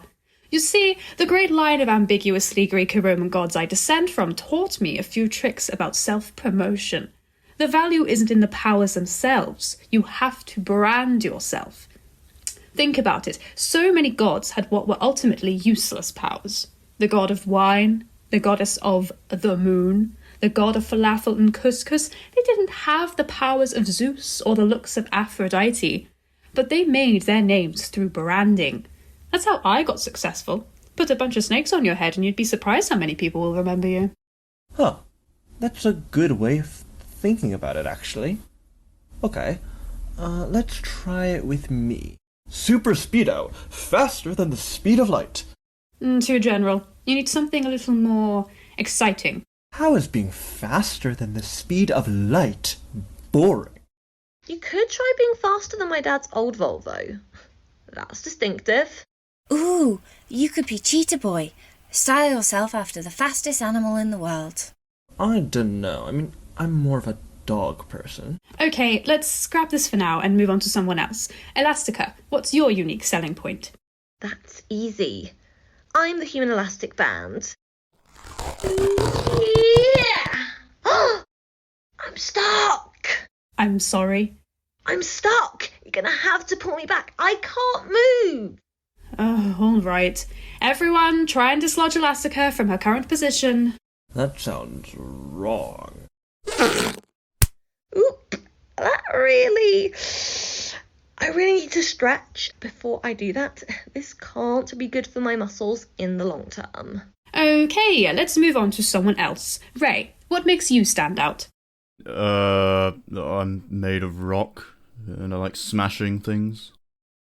You see, the great line of ambiguously Greco-Roman gods I descend from taught me a few tricks about self-promotion. The value isn't in the powers themselves. You have to brand yourself. Think about it. So many gods had what were ultimately useless powers. The god of wine, the goddess of the moon, the god of falafel and couscous. They didn't have the powers of Zeus or the looks of Aphrodite, but they made their names through branding. That's how I got successful. Put a bunch of snakes on your head and you'd be surprised how many people will remember you. Huh. That's a good way of thinking about it, actually. Okay, let's try it with me. Super Speedo, faster than the speed of light. Too general. You need something a little more exciting. How is being faster than the speed of light boring? You could try being faster than my dad's old Volvo. That's distinctive. Ooh, you could be Cheetah Boy. Style yourself after the fastest animal in the world. I don't know. I mean, I'm more of a dog person. Okay, let's scrap this for now and move on to someone else. Elastica, what's your unique selling point? That's easy. I'm the Human Elastic Band. Yeah! I'm stuck! I'm sorry. I'm stuck! You're gonna have to pull me back. I can't move! Oh, all right. Everyone, try and dislodge Elastica from her current position. That sounds wrong. Oop! That really... I really need to stretch before I do that. This can't be good for my muscles in the long term. Okay, let's move on to someone else. Ray, What makes you stand out? I'm made of rock, and I like smashing things.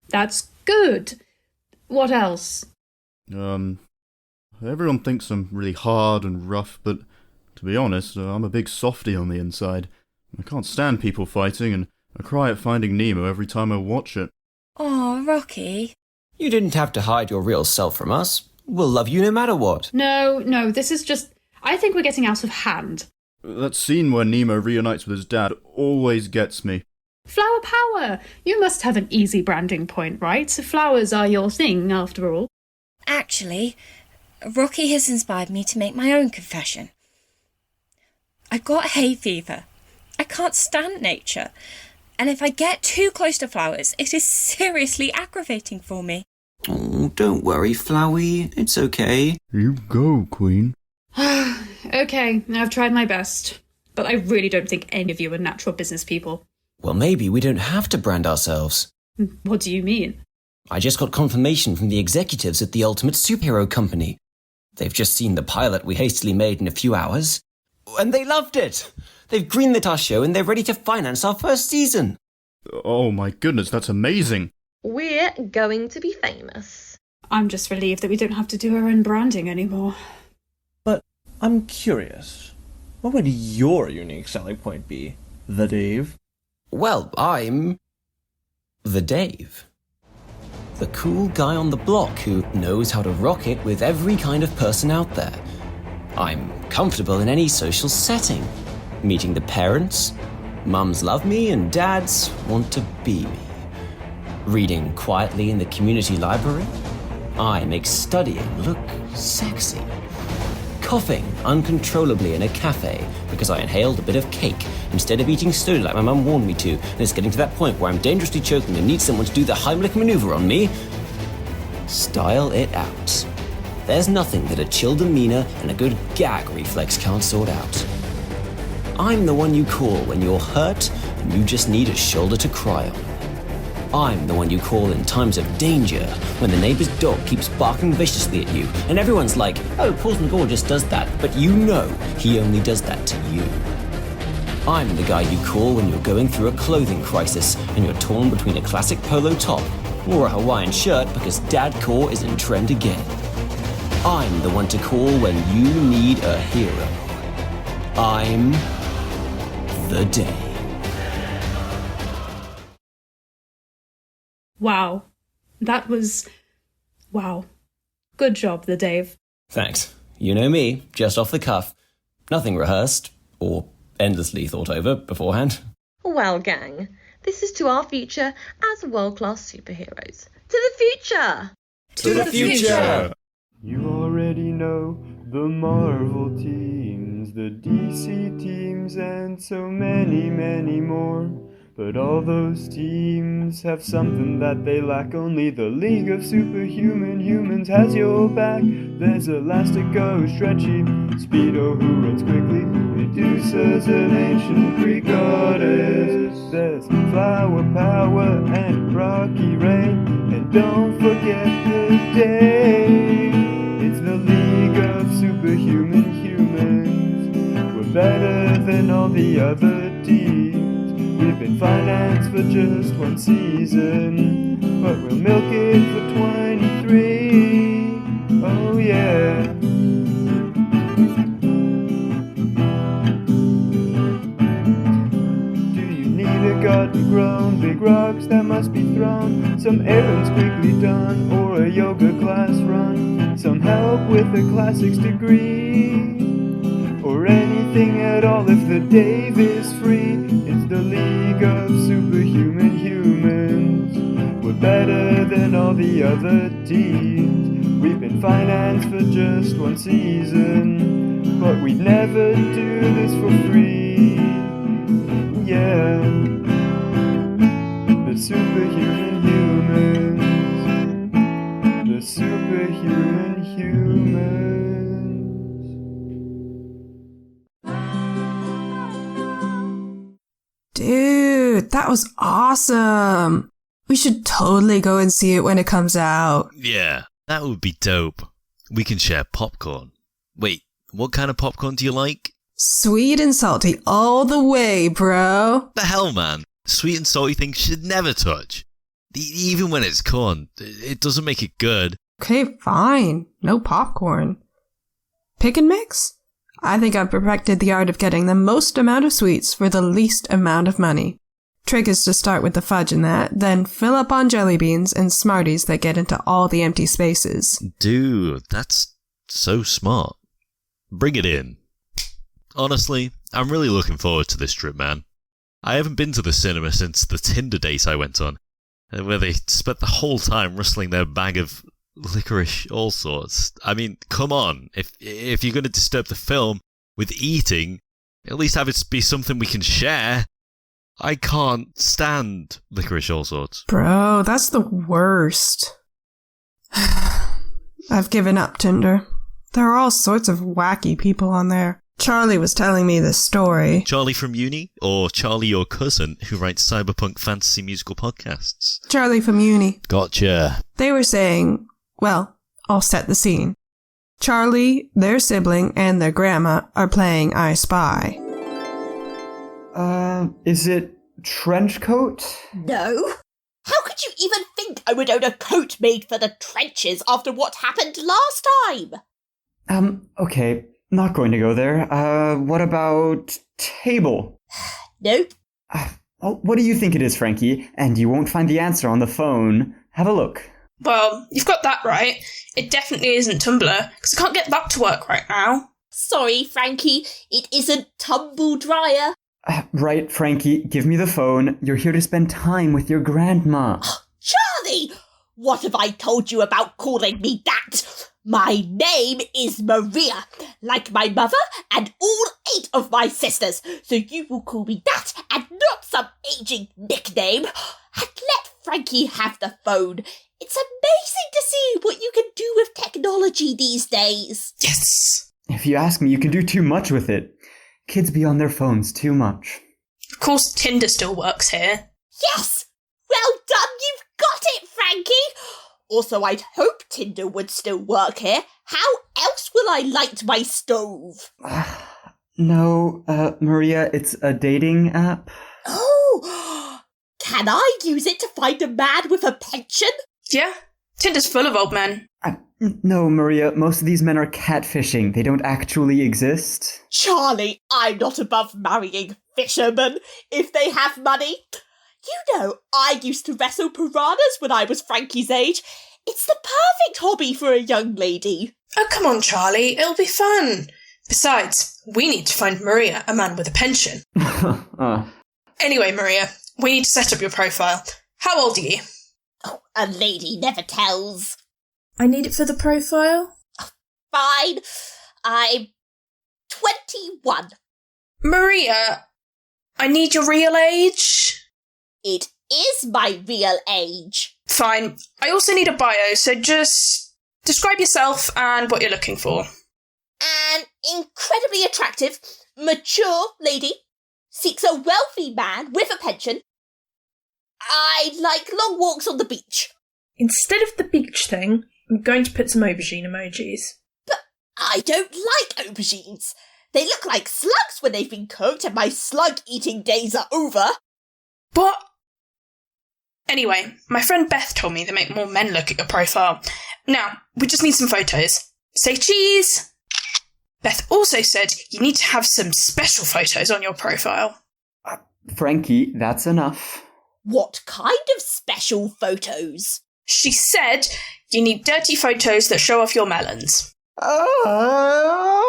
That's good. What else? Everyone thinks I'm really hard and rough, but to be honest, I'm a big softie on the inside. I can't stand people fighting, and I cry at Finding Nemo every time I watch it. Aw, Rocky. You didn't have to hide your real self from us. We'll love you no matter what. No, this is just... I think we're getting out of hand. That scene where Nemo reunites with his dad always gets me. Flower power! You must have an easy branding point, right? Flowers are your thing, after all. Actually, Rocky has inspired me to make my own confession. I've got hay fever. I can't stand nature. And if I get too close to flowers, it is seriously aggravating for me. Oh, don't worry, Flowey. It's okay. You go, Queen. Okay, I've tried my best. But I really don't think any of you are natural business people. Well, maybe we don't have to brand ourselves. What do you mean? I just got confirmation from the executives at the Ultimate Superhero Company. They've just seen the pilot we hastily made in a few hours. And they loved it! They've greenlit our show and they're ready to finance our first season. Oh my goodness, that's amazing. We're going to be famous. I'm just relieved that we don't have to do our own branding anymore. But I'm curious. What would your unique selling point be, the Dave? Well, I'm... the Dave. The cool guy on the block who knows how to rock it with every kind of person out there. I'm comfortable in any social setting. Meeting the parents. Mums love me and dads want to be me. Reading quietly in the community library. I make studying look sexy. Coughing uncontrollably in a cafe because I inhaled a bit of cake instead of eating slowly like my mum warned me to, and it's getting to that point where I'm dangerously choking and need someone to do the Heimlich maneuver on me. Style it out. There's nothing that a chill demeanor and a good gag reflex can't sort out. I'm the one you call when you're hurt and you just need a shoulder to cry on. I'm the one you call in times of danger, when the neighbor's dog keeps barking viciously at you, and everyone's like, oh, Paul's McGaw just does that, but you know he only does that to you. I'm the guy you call when you're going through a clothing crisis, and you're torn between a classic polo top or a Hawaiian shirt because dadcore is in trend again. I'm the one to call when you need a hero. I'm the Dave. Wow. That was... wow. Good job, the Dave. Thanks. You know me, just off the cuff. Nothing rehearsed, or endlessly thought over beforehand. Well, gang, this is to our future as world-class superheroes. To the future! To the future! You already know the Marvel teams, the DC teams, and so many, many more. But all those teams have something that they lack. Only the League of Superhuman Humans has your back. There's Elastico, Stretchy, Speedo who runs quickly, Medusa's an ancient Greek goddess. There's Flower Power and Rocky Rain, and don't forget the Dave. It's the League of Superhuman Humans. We're better than all the other teams. We've been financed for just one season, but we'll milk it for 23. Oh yeah. Do you need a garden grown, big rocks that must be thrown, some errands quickly done, or a yoga class run, some help with a classics degree, or anything at all if the Dave is free? It's the League of Superhuman Humans. We're better than all the other teams. We've been financed for just one season, but we'd never do this for free. Yeah, the Superhuman Humans. The Superhuman Humans. Dude, that was awesome. We should totally go and see it when it comes out. Yeah, that would be dope. We can share popcorn. Wait, what kind of popcorn do you like? Sweet and salty all the way, bro. The hell, man? Sweet and salty things should never touch. Even when it's corn, it doesn't make it good. Okay, fine. No popcorn. Pick and mix? I think I've perfected the art of getting the most amount of sweets for the least amount of money. Trick is to start with the fudge in that, then fill up on jelly beans and Smarties that get into all the empty spaces. Dude, that's so smart. Bring it in. Honestly, I'm really looking forward to this trip, man. I haven't been to the cinema since the Tinder date I went on, where they spent the whole time rustling their bag of licorice all sorts. I mean, come on. If you're going to disturb the film with eating, at least have it be something we can share. I can't stand licorice all sorts. Bro, that's the worst. I've given up Tinder. There are all sorts of wacky people on there. Charlie was telling me this story. Charlie from uni? Or Charlie, your cousin, who writes cyberpunk fantasy musical podcasts? Charlie from uni. Gotcha. They were saying, well, I'll set the scene. Charlie, their sibling, and their grandma are playing I Spy. Is it trench coat? No. How could you even think I would own a coat made for the trenches after what happened last time? Okay, not going to go there. What about table? Nope. What do you think it is, Frankie? And you won't find the answer on the phone. Have a look. Well, you've got that right. It definitely isn't Tumblr, because I can't get that to work right now. Sorry, Frankie, it isn't tumble dryer. Right, Frankie, give me the phone. You're here to spend time with your grandma. Charlie! What have I told you about calling me that? My name is Maria, like my mother and all 8 of my sisters, so you will call me that and not some aging nickname. And let Frankie have the phone. It's amazing to see what you can do with technology these days. Yes! If you ask me, you can do too much with it. Kids be on their phones too much. Of course, Tinder still works here. Yes! Well done, you've got it, Frankie! Also, I'd hope Tinder would still work here. How else will I light my stove? No, Maria, it's a dating app. Oh! Can I use it to find a man with a pension? Yeah, Tinder's full of old men. No, Maria, most of these men are catfishing. They don't actually exist. Charlie, I'm not above marrying fishermen if they have money. You know, I used to wrestle piranhas when I was Frankie's age. It's the perfect hobby for a young lady. Oh, come on, Charlie. It'll be fun. Besides, we need to find Maria a man with a pension. Anyway, Maria, we need to set up your profile. How old are you? Oh, a lady never tells. I need it for the profile? Fine. I'm 21. Maria, I need your real age. It is my real age. Fine. I also need a bio, so just describe yourself and what you're looking for. An incredibly attractive, mature lady seeks a wealthy man with a pension. I like long walks on the beach. Instead of the beach thing, I'm going to put some aubergine emojis. But I don't like aubergines. They look like slugs when they've been cooked and my slug-eating days are over. What? Anyway, my friend Beth told me they make more men look at your profile. Now, we just need some photos. Say cheese! Beth also said you need to have some special photos on your profile. Frankie, that's enough. What kind of special photos? She said you need dirty photos that show off your melons. Well,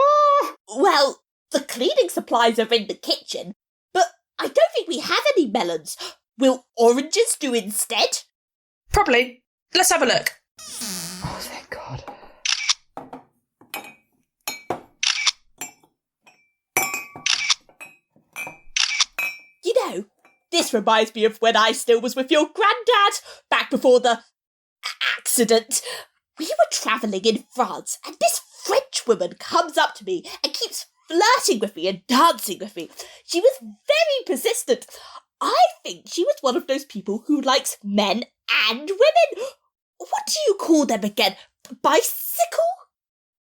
the cleaning supplies are in the kitchen, but I don't think we have any melons. Will oranges do instead? Probably. Let's have a look. Oh, thank God. You know, this reminds me of when I still was with your granddad, back before the accident. We were travelling in France, and this French woman comes up to me and keeps flirting with me and dancing with me. She was very persistent. I think she was one of those people who likes men and women. What do you call them again? Bicycle?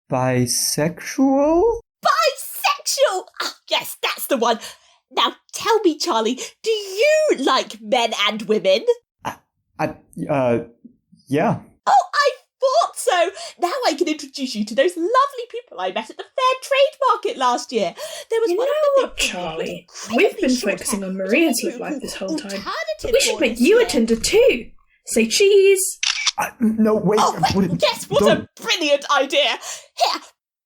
Bisexual? Bisexual! the one. Now tell me, Charlie, do you like men and women? Yeah. Oh, I thought so. Now I can introduce you to those lovely people I met at the fair trade market last year. There was one of them. Charlie, we've been focusing on Maria's love life this whole time. But we should make you a Tinder too. Say cheese. No, wait. Yes, what a brilliant idea. Here,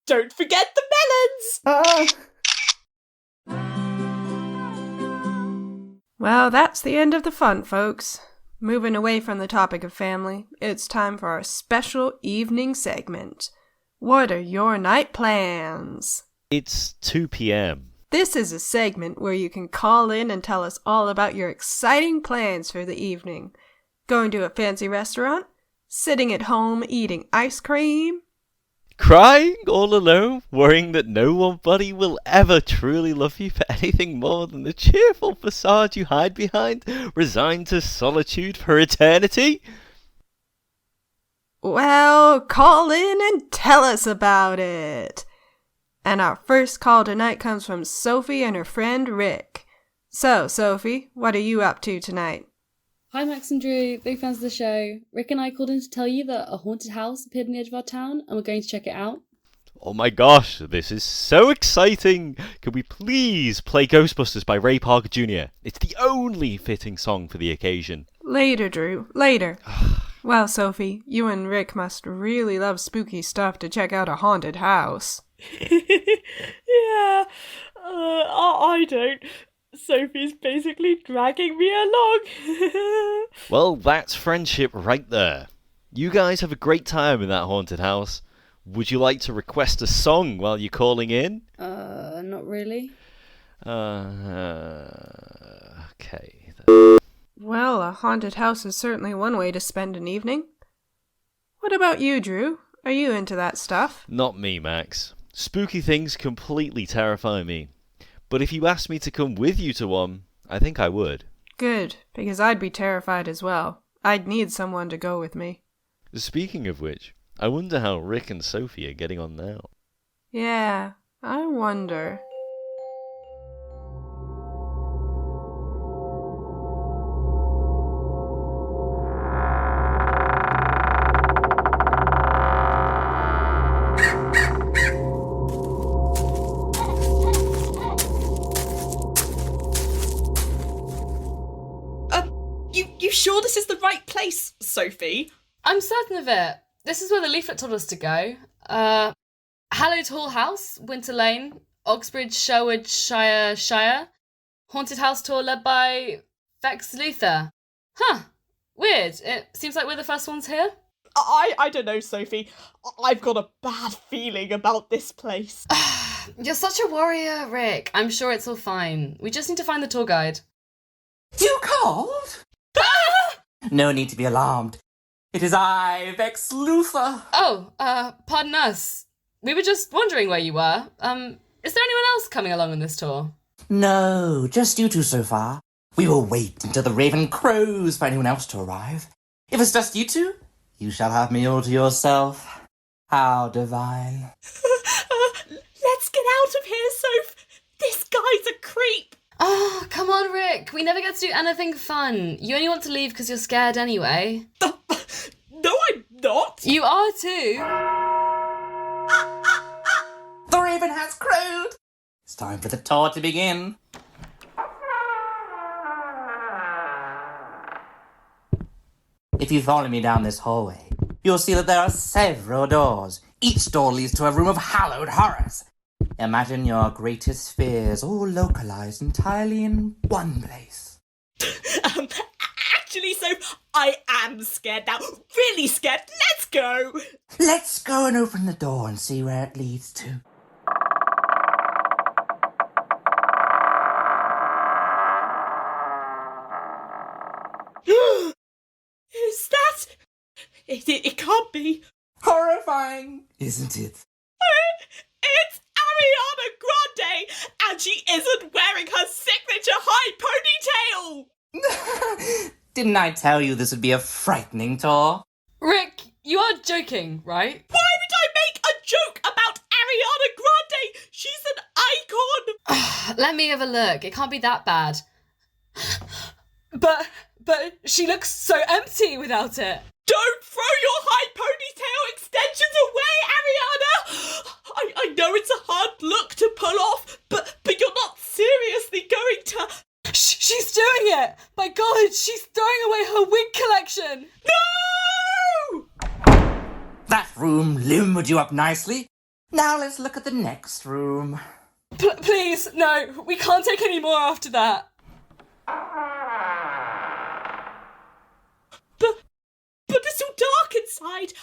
don't forget the melons. Well, that's the end of the fun, folks. Moving away from the topic of family, it's time for our special evening segment. What are your night plans? It's 2 p.m. This is a segment where you can call in and tell us all about your exciting plans for the evening. Going to a fancy restaurant? Sitting at home eating ice cream? Crying all alone, worrying that no one buddy will ever truly love you for anything more than the cheerful facade you hide behind, resigned to solitude for eternity? Well, call in and tell us about it. And our first call tonight comes from Sophie and her friend Rick. So, Sophie, what are you up to tonight? Hi Max and Drew, big fans of the show. Rick and I called in to tell you that a haunted house appeared on the edge of our town and we're going to check it out. Oh my gosh, this is so exciting! Can we please play Ghostbusters by Ray Parker Jr.? It's the only fitting song for the occasion. Later, Drew, later. Well, Sophie, you and Rick must really love spooky stuff to check out a haunted house. Yeah, I don't. Sophie's basically dragging me along. Well, that's friendship right there. You guys have a great time in that haunted house. Would you like to request a song while you're calling in? Not really. Okay. Well, a haunted house is certainly one way to spend an evening. What about you, Drew? Are you into that stuff? Not me, Max. Spooky things completely terrify me. But if you asked me to come with you to one, I think I would. Good, because I'd be terrified as well. I'd need someone to go with me. Speaking of which, I wonder how Rick and Sophie are getting on now. Yeah, I wonder. You sure this is the right place, Sophie? I'm certain of it. This is where the leaflet told us to go. Hallowed Hall House, Winter Lane, Oxbridge, Sherwood, Shire. Haunted house tour led by Vex Luther. Huh. Weird. It seems like we're the first ones here. I don't know, Sophie. I've got a bad feeling about this place. You're such a warrior, Rick. I'm sure it's all fine. We just need to find the tour guide. You called? No need to be alarmed. It is I, Vex Luther. Oh, pardon us. We were just wondering where you were. Is there anyone else coming along on this tour? No, just you two so far. We will wait until the Raven crows for anyone else to arrive. If it's just you two, you shall have me all to yourself. How divine. Let's get out of here, Soph. This guy's a creep. Oh, come on, Rick. We never get to do anything fun. You only want to leave because you're scared anyway. No, I'm not. You are too. The Raven has crowed. It's time for the tour to begin. If you follow me down this hallway, you'll see that there are several doors. Each door leads to a room of hallowed horrors. Imagine your greatest fears all localized entirely in one place. Actually, Soph, I am scared now. Really scared. Let's go. Let's go and open the door and see where it leads to. Is that... It can't be. Horrifying, isn't it? It's Ariana Grande, and she isn't wearing her signature high ponytail. Didn't I tell you this would be a frightening tour? Rick, you are joking, right? Why would I make a joke about Ariana Grande? She's an icon. Let me have a look. It can't be that bad. But she looks so empty without it. Don't throw your high ponytail extensions away, Ariana! I know it's a hard look to pull off, but you're not seriously going to... She's doing it! My God, she's throwing away her wig collection! No! That room limbered you up nicely. Now let's look at the next room. Please, no, we can't take any more after that. But it's so dark inside.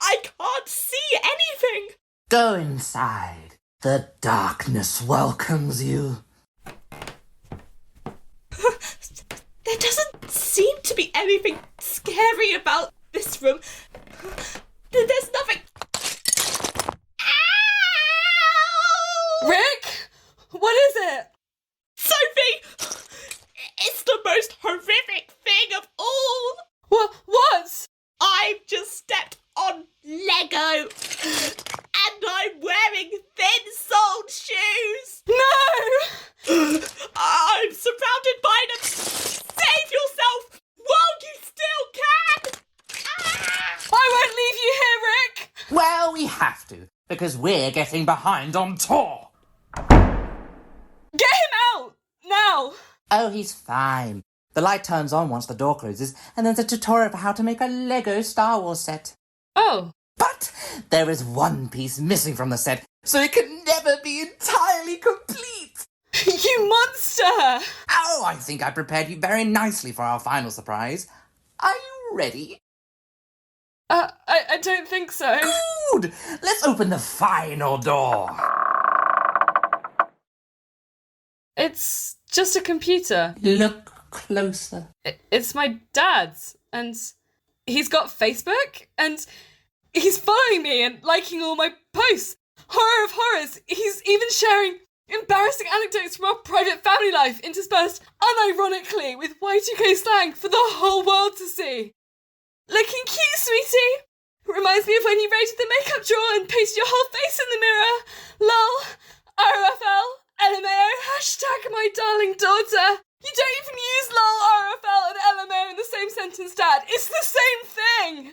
I can't see anything. Go inside. The darkness welcomes you. There doesn't seem to be anything scary about this room. There's nothing... Ow! Rick? What is it? Sophie! It's the most horrific thing of all! What? I've just stepped on Lego! And I'm wearing thin-soled shoes! No! I'm surrounded by them! Save yourself while you still can! I won't leave you here, Rick! Well, we have to, because we're getting behind on tour. Get him out! Now! Oh, he's fine. The light turns on once the door closes, and there's a tutorial for how to make a Lego Star Wars set. Oh. But there is one piece missing from the set, so it can never be entirely complete. You monster! Oh, I think I prepared you very nicely for our final surprise. Are you ready? I don't think so. Good! Let's open the final door. It's just a computer. Look closer. It's my dad's, and he's got Facebook, and he's following me and liking all my posts. Horror of horrors, he's even sharing embarrassing anecdotes from our private family life interspersed unironically with Y2K slang for the whole world to see. Looking cute, sweetie. Reminds me of when you raided the makeup drawer and pasted your whole face in the mirror. LOL, RFL, LMAO, hashtag my darling daughter. You don't even use LOL, RFL and LMAO in the same sentence, Dad. It's the same thing.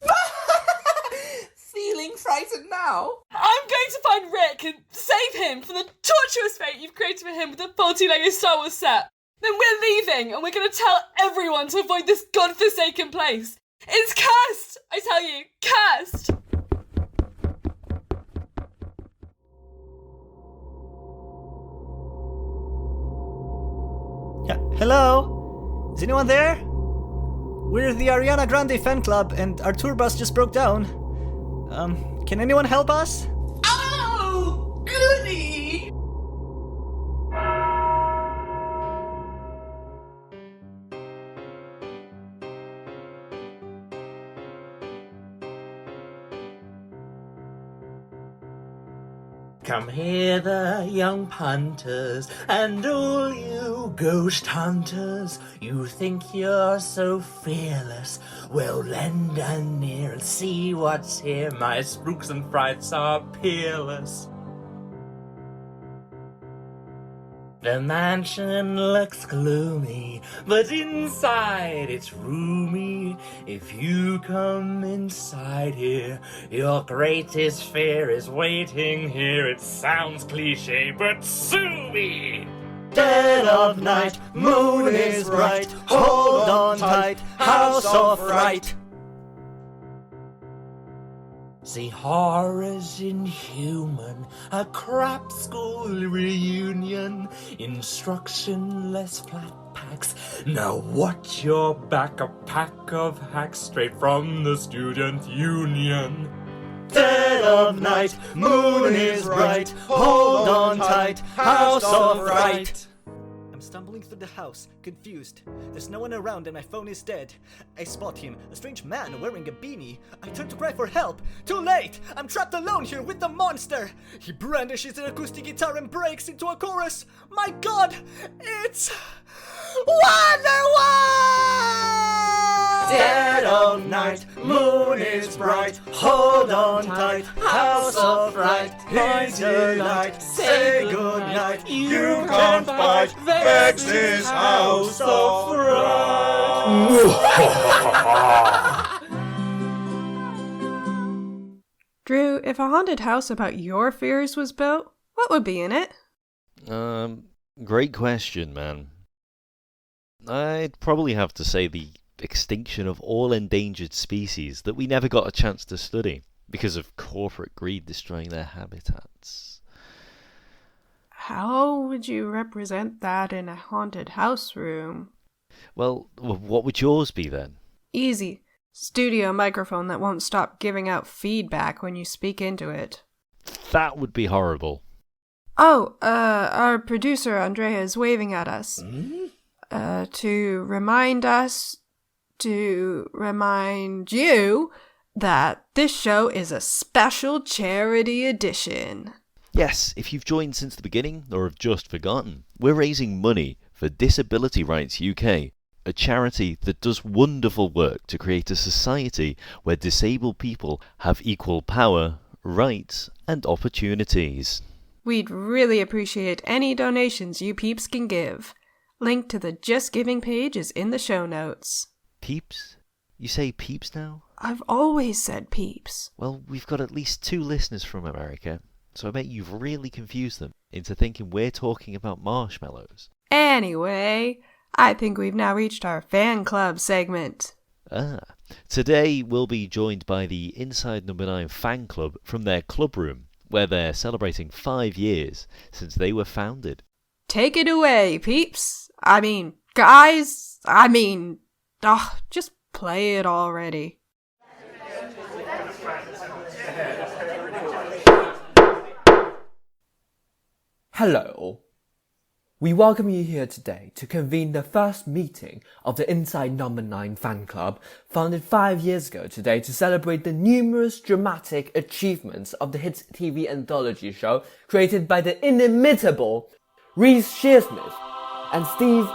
Feeling frightened now? I'm going to find Rick and save him from the torturous fate you've created for him with the faulty Lego Star Wars set. Then we're leaving and we're going to tell everyone to avoid this godforsaken place. It's cursed, I tell you, cursed. Yeah, hello? Is anyone there? We're the Ariana Grande fan club and our tour bus just broke down. Can anyone help us? Oh, goody! Come hither, young punters, and all you ghost hunters. You think you're so fearless? Well, lend an ear and see what's here. My spooks and frights are peerless. The mansion looks gloomy, but inside it's roomy. If you come inside here, your greatest fear is waiting here. It sounds cliche, but sue me! Dead of night, moon is bright, hold on tight, house of fright. See, horror's inhuman, a crap school reunion, instructionless flat packs. Now watch your back, a pack of hacks straight from the student union. Dead of night, moon is bright, hold on tight, house of fright. I'm stumbling through the house, confused. There's no one around and my phone is dead. I spot him, a strange man wearing a beanie. I turn to cry for help. Too late! I'm trapped alone here with the monster! He brandishes an acoustic guitar and breaks into a chorus. My God! It's... Wonderwall! Dead of night, moon is bright, hold on tight, house of fright. Here's your light, say goodnight, you can't find Jammaj, Vex's House of Drew, if a haunted house about your fears was built, what would be in it? Great question, man. I'd probably have to say the extinction of all endangered species that we never got a chance to study because of corporate greed destroying their habitats. How would you represent that in a haunted house room? Well, what would yours be then? Easy. Studio microphone that won't stop giving out feedback when you speak into it. That would be horrible. Oh, our producer Andrea is waving at us. To remind you that this show is a special charity edition. Yes, if you've joined since the beginning or have just forgotten, we're raising money for Disability Rights UK, a charity that does wonderful work to create a society where disabled people have equal power, rights, and opportunities. We'd really appreciate any donations you peeps can give. Link to the Just Giving page is in the show notes. Peeps? You say peeps now? I've always said peeps. Well, we've got at least 2 listeners from America, so I bet you've really confused them into thinking we're talking about marshmallows. Anyway, I think we've now reached our fan club segment. Today we'll be joined by the Inside Number 9 fan club from their club room, where they're celebrating 5 years since they were founded. Take it away, peeps. Guys. Just play it already. Hello. We welcome you here today to convene the first meeting of the Inside Number 9 fan club, founded 5 years ago today to celebrate the numerous dramatic achievements of the hit TV anthology show created by the inimitable Reese Shearsmith and Steve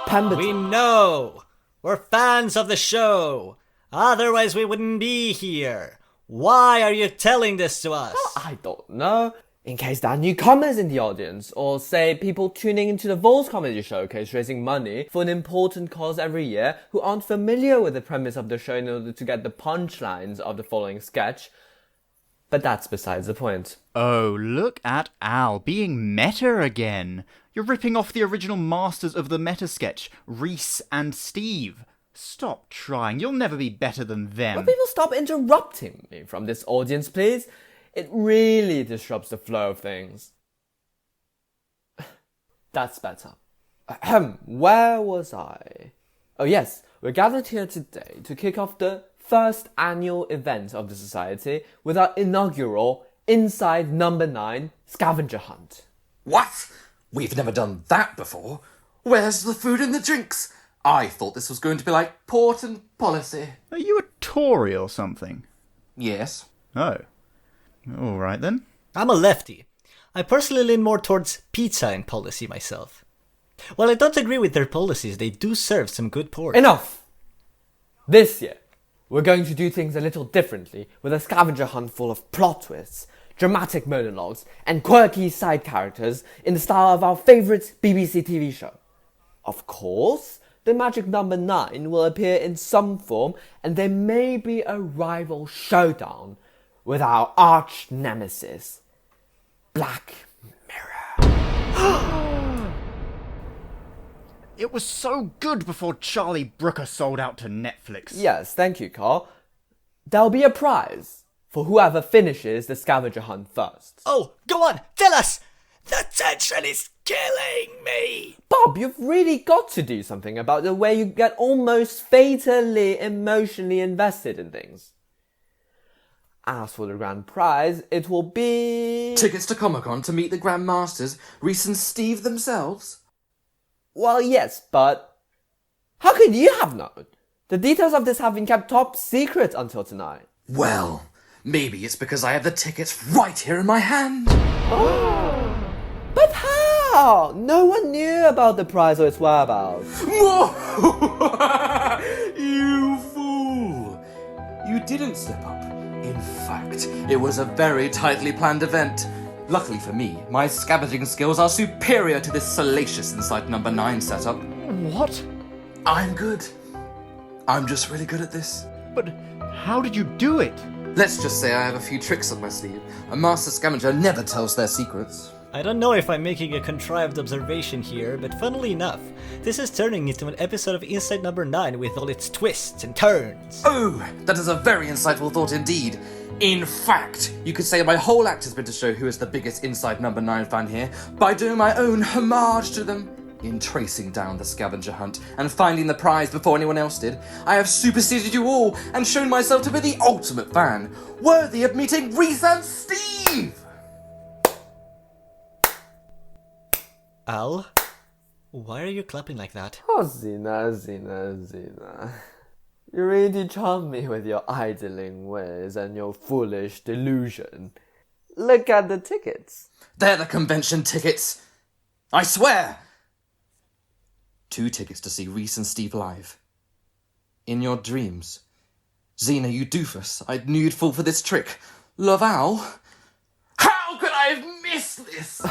Pemberton. We know! We're fans of the show! Otherwise we wouldn't be here! Why are you telling this to us? Well, I don't know. In case there are newcomers in the audience, or say people tuning into the VOLES comedy showcase raising money for an important cause every year who aren't familiar with the premise of the show in order to get the punchlines of the following sketch. But that's besides the point. Oh, look at Al being meta again. You're ripping off the original masters of the meta sketch, Reese and Steve. Stop trying, you'll never be better than them. Will people stop interrupting me from this audience, please? It really disrupts the flow of things. That's better. Where was I? Oh yes, we're gathered here today to kick off the first annual event of the society with our inaugural Inside Number 9 scavenger hunt. What? We've never done that before. Where's the food and the drinks? I thought this was going to be like port and policy. Are you a Tory or something? Yes. Oh. All right then. I'm a lefty. I personally lean more towards pizza and policy myself. While I don't agree with their policies, they do serve some good pork. Enough! This year, we're going to do things a little differently with a scavenger hunt full of plot twists, dramatic monologues, and quirky side characters in the style of our favourite BBC TV show. Of course, the magic number 9 will appear in some form, and there may be a rival showdown with our arch nemesis, Black Mirror. It was so good before Charlie Brooker sold out to Netflix. Yes, thank you, Carl. There'll be a prize for whoever finishes the scavenger hunt first. Oh, go on, tell us! The tension is killing me! Bob, you've really got to do something about the way you get almost fatally emotionally invested in things. As for the grand prize, it will be... Tickets to Comic-Con to meet the Grand Masters, Reese and Steve themselves? Well, yes, but... how could you have known? The details of this have been kept top secret until tonight. Well, maybe it's because I have the tickets right here in my hand. But how? No one knew about the prize or its whereabouts. You fool! You didn't slip up. In fact, it was a very tightly planned event. Luckily for me, my scavenging skills are superior to this salacious Inside Number 9 setup. What? I'm good. I'm just really good at this. But how did you do it? Let's just say I have a few tricks up my sleeve. A master scavenger never tells their secrets. I don't know if I'm making a contrived observation here, but funnily enough, this is turning into an episode of Inside Number 9 with all its twists and turns. Oh, that is a very insightful thought indeed. In fact, you could say my whole act has been to show who is the biggest Inside Number 9 fan here by doing my own homage to them. In tracing down the scavenger hunt and finding the prize before anyone else did, I have superseded you all and shown myself to be the ultimate fan, worthy of meeting Reese and Steve! Al? Why are you clapping like that? Oh, Zina. You really charm me with your idling ways and your foolish delusion. Look at the tickets. They're the convention tickets. I swear! 2 tickets to see Reese and Steve live. In your dreams. Xena, you doofus. I knew you'd fall for this trick. Love Al? How could I have missed this?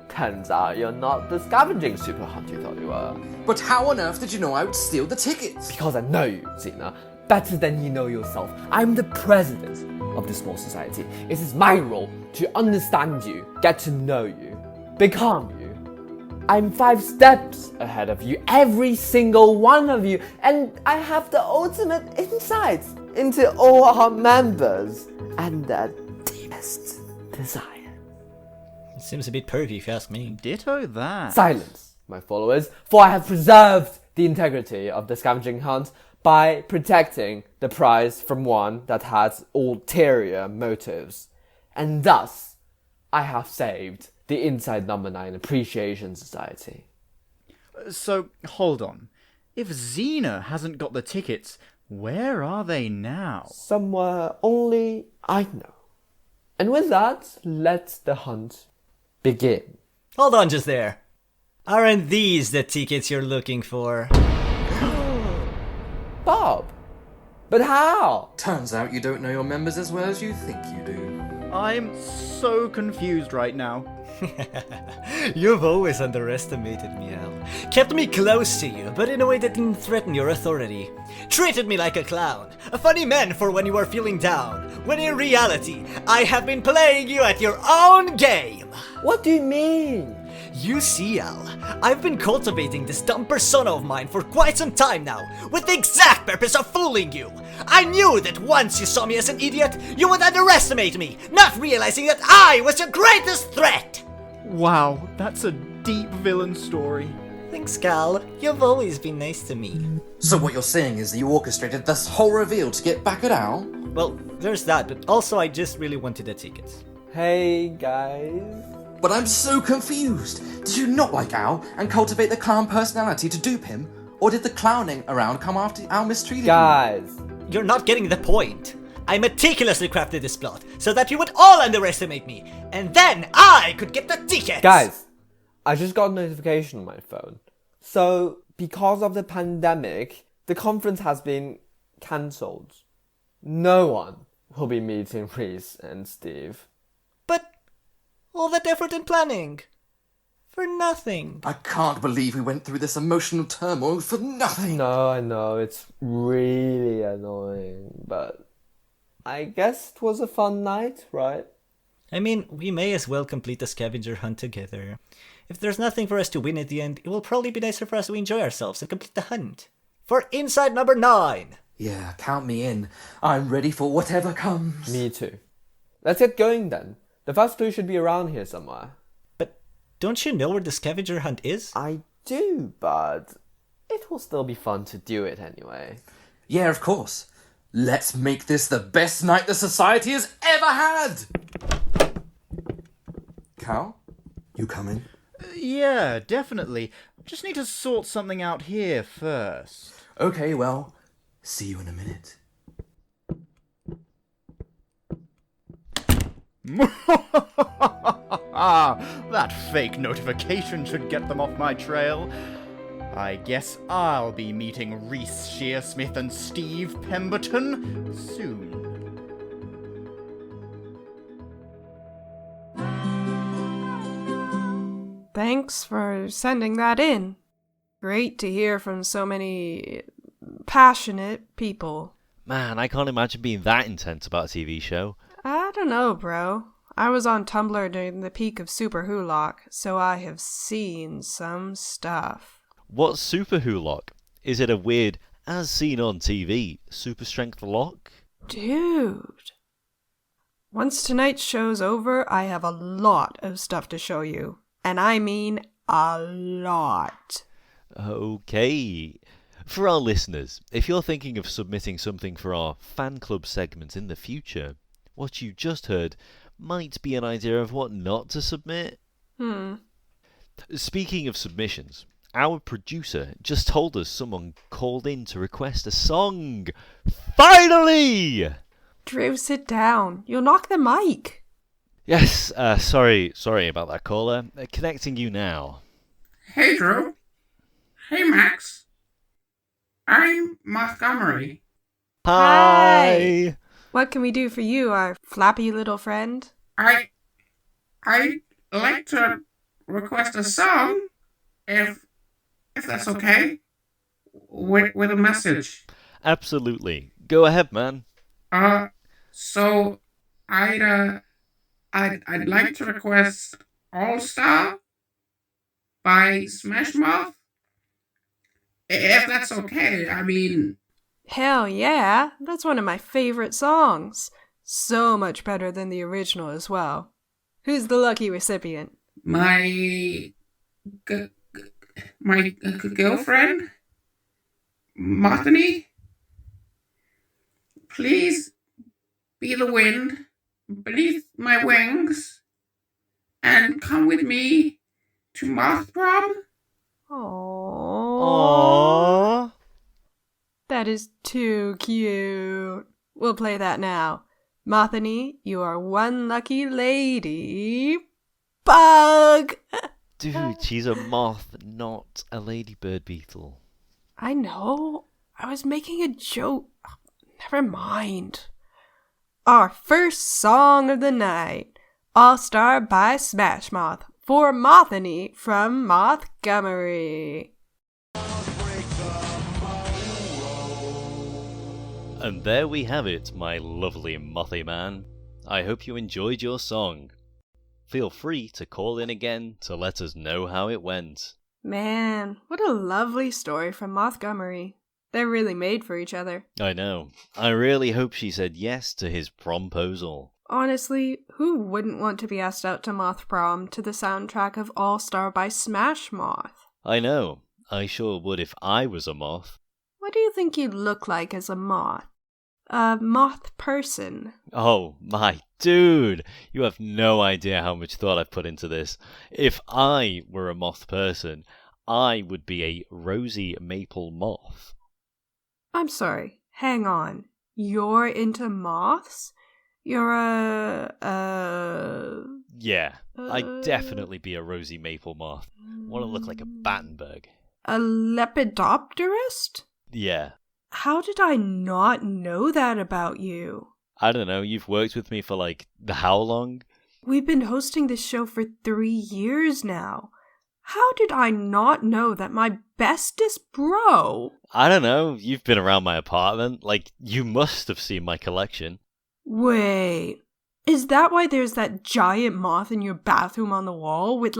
Turns out you're not the scavenging super hunt you thought you were. But how on earth did you know I would steal the tickets? Because I know you, Xena, better than you know yourself. I'm the president of this small society. It is my role to understand you, get to know you, become you. I'm 5 steps ahead of you, every single one of you, and I have the ultimate insights into all our members and their deepest desire. It seems a bit pervy if you ask me. Ditto that. Silence, my followers, for I have preserved the integrity of the scavenging hunt by protecting the prize from one that has ulterior motives. And thus, I have saved the Inside Number 9 Appreciation Society. So, hold on. If Xena hasn't got the tickets, where are they now? Somewhere only I know. And with that, let the hunt begin. Hold on just there. Aren't these the tickets you're looking for? Bob! But how? Turns out you don't know your members as well as you think you do. I'm so confused right now. You've always underestimated me, Al. Kept me close to you, but in a way that didn't threaten your authority. Treated me like a clown, a funny man for when you were feeling down, when in reality, I have been playing you at your own game. What do you mean? You see, Al, I've been cultivating this dumb persona of mine for quite some time now, with the exact purpose of fooling you. I knew that once you saw me as an idiot, you would underestimate me, not realizing that I was your greatest threat. Wow, that's a deep villain story. Thanks, Cal. You've always been nice to me. So what you're saying is that you orchestrated this whole reveal to get back at Al? Well, there's that, but also I just really wanted the tickets. Hey, guys. But I'm so confused. Did you not like Al and cultivate the clown personality to dupe him? Or did the clowning around come after Al mistreated you? Guys. You're not getting the point. I meticulously crafted this plot so that you would all underestimate me, and then I could get the tickets! Guys, I just got a notification on my phone. So, because of the pandemic, the conference has been cancelled. No one will be meeting Reese and Steve. But all that effort and planning for nothing. I can't believe we went through this emotional turmoil for nothing. No, I know, it's really annoying, but I guess it was a fun night, right? I mean, we may as well complete the scavenger hunt together. If there's nothing for us to win at the end, it will probably be nicer for us to enjoy ourselves and complete the hunt. For Inside Number 9! Yeah, count me in. I'm ready for whatever comes. Me too. Let's get going then. The first clue should be around here somewhere. But don't you know where the scavenger hunt is? I do, but it will still be fun to do it anyway. Yeah, of course. Let's make this the best night the society has ever had! Cal, you coming? Yeah, definitely. Just need to sort something out here first. Okay, well, see you in a minute. That fake notification should get them off my trail. I guess I'll be meeting Reese Shearsmith and Steve Pemberton soon. Thanks for sending that in. Great to hear from so many passionate people. Man, I can't imagine being that intense about a TV show. I don't know, bro. I was on Tumblr during the peak of Superhuman, so I have seen some stuff. What's Superhuman? Is it a weird, as seen on TV, super strength lock? Dude. Once tonight's show's over, I have a lot of stuff to show you. And I mean a lot. Okay. For our listeners, if you're thinking of submitting something for our fan club segment in the future, what you just heard might be an idea of what not to submit. Speaking of submissions, our producer just told us someone called in to request a song. Finally! Drew, sit down. You'll knock the mic. Yes, sorry about that, caller. Connecting you now. Hey, Drew. Hey, Max. I'm Montgomery. Hi! What can we do for you, our flappy little friend? I'd like to request a song, if that's okay, with a message. Absolutely. Go ahead, man. So I'd like to request All Star by Smash Mouth. If that's okay, I mean... Hell yeah, that's one of my favorite songs. So much better than the original as well. Who's the lucky recipient? My girlfriend, Martini. Please be the wind beneath my wings and come with me to Moth Prom. Aww. That is too cute. We'll play that now. Mothany, you are one lucky lady. Bug! Dude, she's a moth, not a ladybird beetle. I know. I was making a joke. Never mind. Our first song of the night. All Star by Smash Mouth. For Mothany from Montgomery. And there we have it, my lovely mothy man. I hope you enjoyed your song. Feel free to call in again to let us know how it went. Man, what a lovely story from Montgomery. They're really made for each other. I know. I really hope she said yes to his promposal. Honestly, who wouldn't want to be asked out to Moth Prom to the soundtrack of All Star by Smash Mouth? I know. I sure would if I was a moth. What do you think you'd look like as a moth? A moth person? Oh, my dude! You have no idea how much thought I've put into this. If I were a moth person, I would be a rosy maple moth. I'm sorry, hang on. You're into moths? You're Yeah, I'd definitely be a rosy maple moth. Want to look like a Battenberg. A lepidopterist? Yeah. How did I not know that about you? I don't know, you've worked with me for how long? We've been hosting this show for 3 years now. How did I not know that my bestest bro... I don't know, you've been around my apartment. You must have seen my collection. Wait, is that why there's that giant moth in your bathroom on the wall with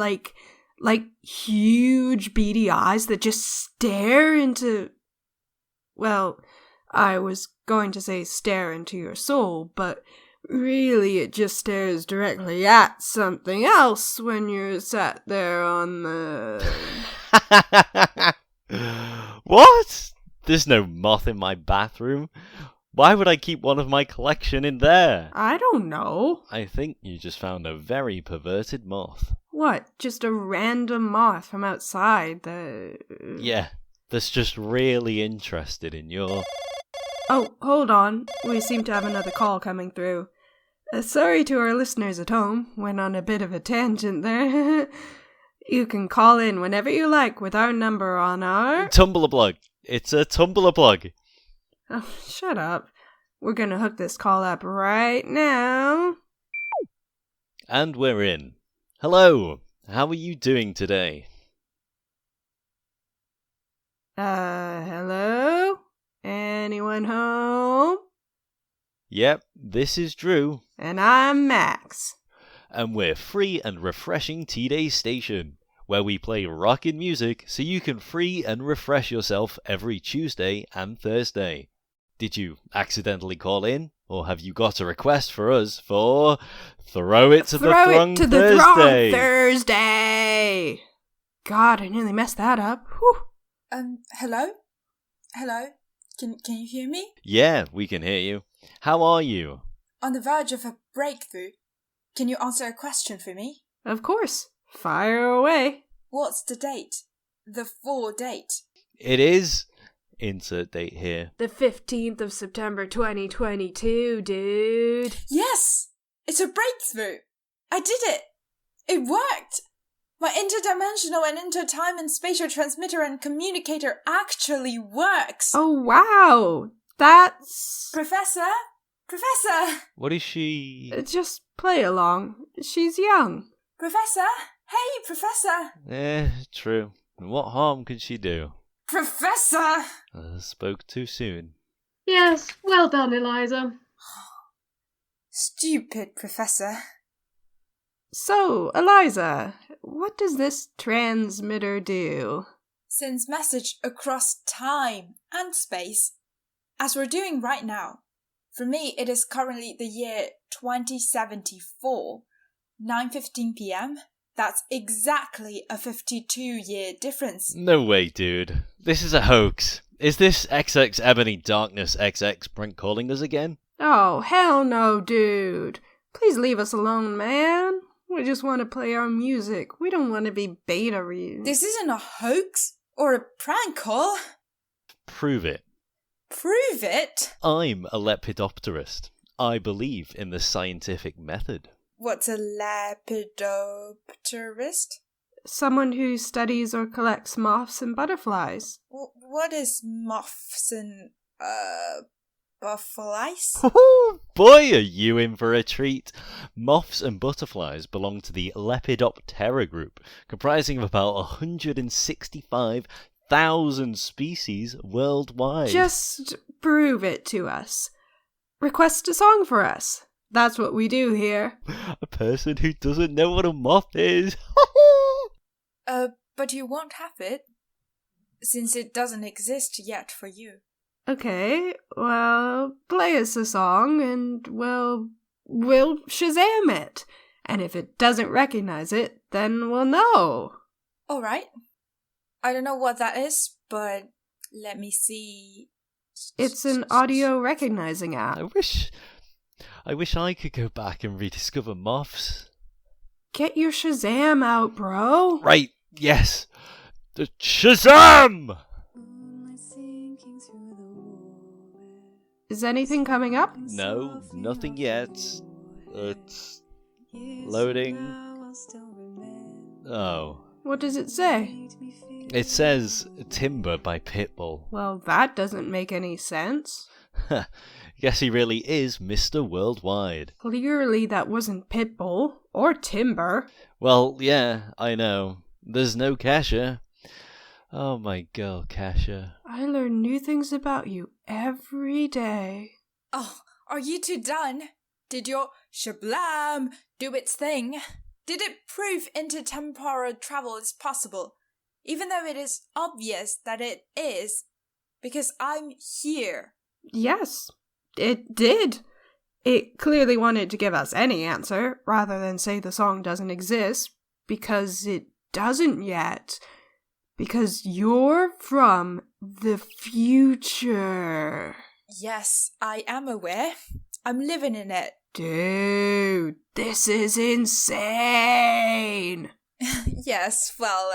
huge beady eyes that just stare into... Well, I was going to say stare into your soul, but really it just stares directly at something else when you're sat there on the... What? There's no moth in my bathroom. Why would I keep one of my collection in there? I don't know. I think you just found a very perverted moth. What, just a random moth from outside Yeah, that's just really interested in your... Oh, hold on. We seem to have another call coming through. Sorry to our listeners at home. Went on a bit of a tangent there. You can call in whenever you like with our number on our... Tumblr blog. It's a Tumblr blog. Oh, shut up. We're gonna hook this call up right now. And we're in. Hello. How are you doing today? Hello? Anyone home? Yep, this is Drew. And I'm Max. And we're free and refreshing T-Day Station, where we play rockin' music so you can free and refresh yourself every Tuesday and Thursday. Did you accidentally call in? Or have you got a request for us for Throw It to the Throng Thursday? God, I nearly messed that up. Whew. Hello? Hello? Can you hear me? Yeah, we can hear you. How are you? On the verge of a breakthrough. Can you answer a question for me? Of course. Fire away. What's the date? The full date? It is... Insert date here. The 15th of September 2022, dude. Yes! It's a breakthrough! I did it! It worked! My interdimensional and intertime and spatial transmitter and communicator actually works! Oh, wow! That's... Professor? Professor! What is she... Just play along. She's young. Professor? Hey, Professor! True. What harm can she do? Professor! Spoke too soon. Yes, well done, Eliza. Stupid Professor. So, Eliza, what does this transmitter do? Sends message across time and space, as we're doing right now. For me, it is currently the year 2074, 9:15 p.m. That's exactly a 52-year difference. No way, dude. This is a hoax. Is this XX Ebony Darkness XX prank calling us again? Oh, hell no, dude. Please leave us alone, man. We just want to play our music. We don't want to be beta readers. This isn't a hoax or a prank call. Prove it. Prove it? I'm a lepidopterist. I believe in the scientific method. What's a lepidopterist? Someone who studies or collects moths and butterflies. What is moths and, butterflies? Boy, are you in for a treat. Moths and butterflies belong to the Lepidoptera group, comprising of about 165,000 species worldwide. Just prove it to us. Request a song for us. That's what we do here. A person who doesn't know what a moth is. But you won't have it, since it doesn't exist yet for you. Okay, well, play us a song and we'll Shazam it. And if it doesn't recognize it, then we'll know. Alright. I don't know what that is, but let me see. It's an audio recognizing app. I wish I could go back and rediscover moths. Get your Shazam out, bro. Right, yes. The Shazam! Is anything coming up? No, nothing yet. It's loading. Oh. What does it say? It says Timber by Pitbull. Well, that doesn't make any sense. Guess he really is Mr. Worldwide. Clearly that wasn't Pitbull or Timber. Well, yeah, I know. There's no Kasha. Oh, my girl, Kasha. I learn new things about you every day. Oh, are you two done? Did your shablam do its thing? Did it prove intertemporal travel is possible? Even though it is obvious that it is. Because I'm here. Yes, it did. It clearly wanted to give us any answer, rather than say the song doesn't exist, because it doesn't yet. Because you're from the future. Yes, I am aware. I'm living in it. Dude, this is insane. Yes, well,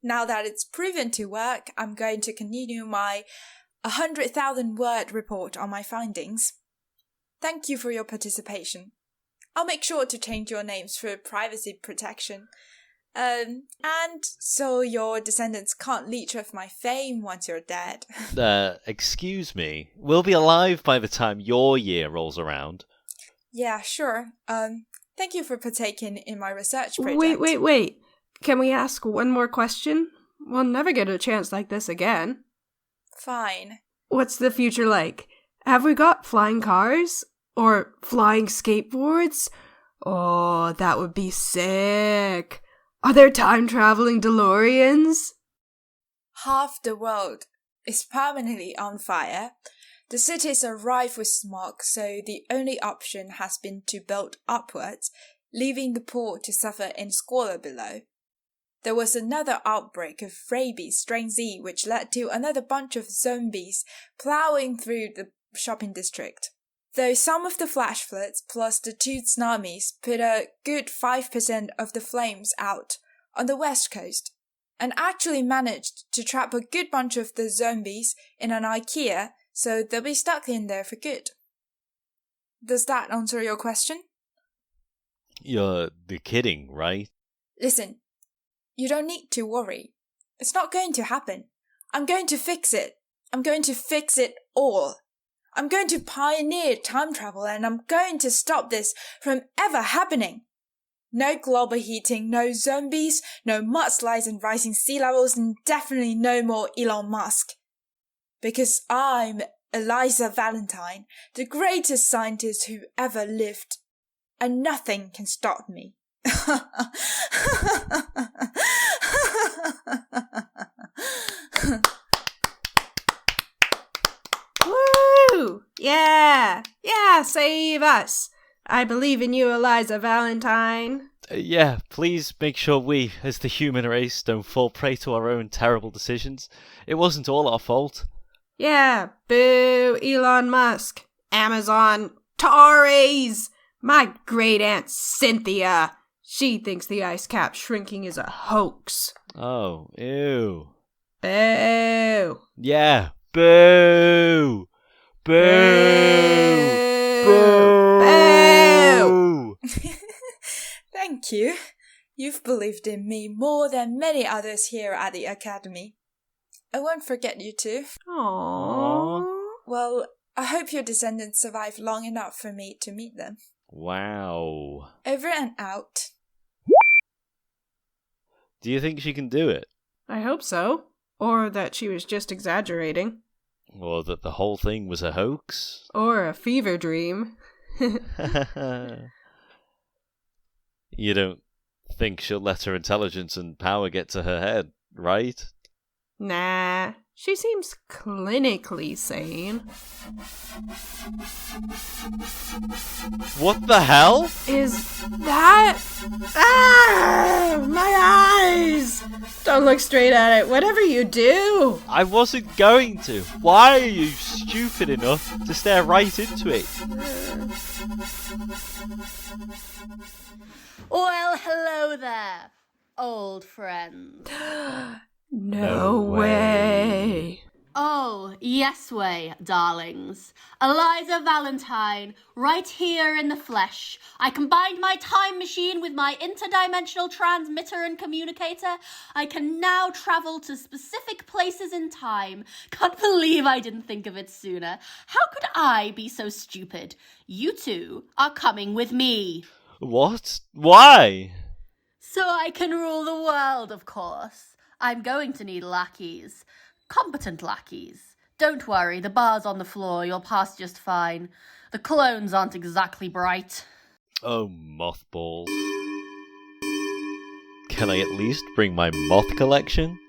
now that it's proven to work, I'm going to continue my 100,000 word report on my findings. Thank you for your participation. I'll make sure to change your names for privacy protection. And so your descendants can't leech off my fame once you're dead. Excuse me. We'll be alive by the time your year rolls around. Yeah, sure. Thank you for partaking in my research project. Wait. Can we ask one more question? We'll never get a chance like this again. Fine. What's the future like? Have we got flying cars? Or flying skateboards? Oh, that would be sick. Are there time-traveling DeLoreans? Half the world is permanently on fire. The cities are rife with smog, so the only option has been to build upwards, leaving the poor to suffer in squalor below. There was another outbreak of rabies strain Z, which led to another bunch of zombies ploughing through the shopping district. Though some of the flash floods plus the 2 tsunamis put a good 5% of the flames out on the west coast, and actually managed to trap a good bunch of the zombies in an IKEA, so they'll be stuck in there for good. Does that answer your question? You're kidding, right? Listen, you don't need to worry. It's not going to happen. I'm going to fix it. I'm going to fix it all. I'm going to pioneer time travel, and I'm going to stop this from ever happening. No global heating, no zombies, no mudslides and rising sea levels, and definitely no more Elon Musk. Because I'm Eliza Valentine, the greatest scientist who ever lived, and nothing can stop me. Woo! Yeah, save us. I believe in you, Eliza Valentine. Yeah, please make sure we, as the human race, don't fall prey to our own terrible decisions. It wasn't all our fault. Yeah, boo, Elon Musk, Amazon, Tories. My great aunt Cynthia, she thinks the ice cap shrinking is a hoax. Oh, ew. Boo. Yeah, boo. Boo. Boo. Boo. Thank you. You've believed in me more than many others here at the Academy. I won't forget you two. Aww. Well, I hope your descendants survive long enough for me to meet them. Wow. Over and out. Do you think she can do it? I hope so. Or that she was just exaggerating. Or that the whole thing was a hoax? Or a fever dream. You don't think she'll let her intelligence and power get to her head, right? Nah, she seems clinically sane. What the hell? Is that... Ah! My eyes! Don't look straight at it, whatever you do! I wasn't going to. Why are you stupid enough to stare right into it? Well, hello there, old friend. No way. Oh, yes way, darlings. Eliza Valentine, right here in the flesh. I combined my time machine with my interdimensional transmitter and communicator. I can now travel to specific places in time. Can't believe I didn't think of it sooner. How could I be so stupid? You two are coming with me. What? Why? So I can rule the world, of course. I'm going to need lackeys. Competent lackeys. Don't worry, the bar's on the floor, you'll pass just fine. The clones aren't exactly bright. Oh, mothballs. Can I at least bring my moth collection?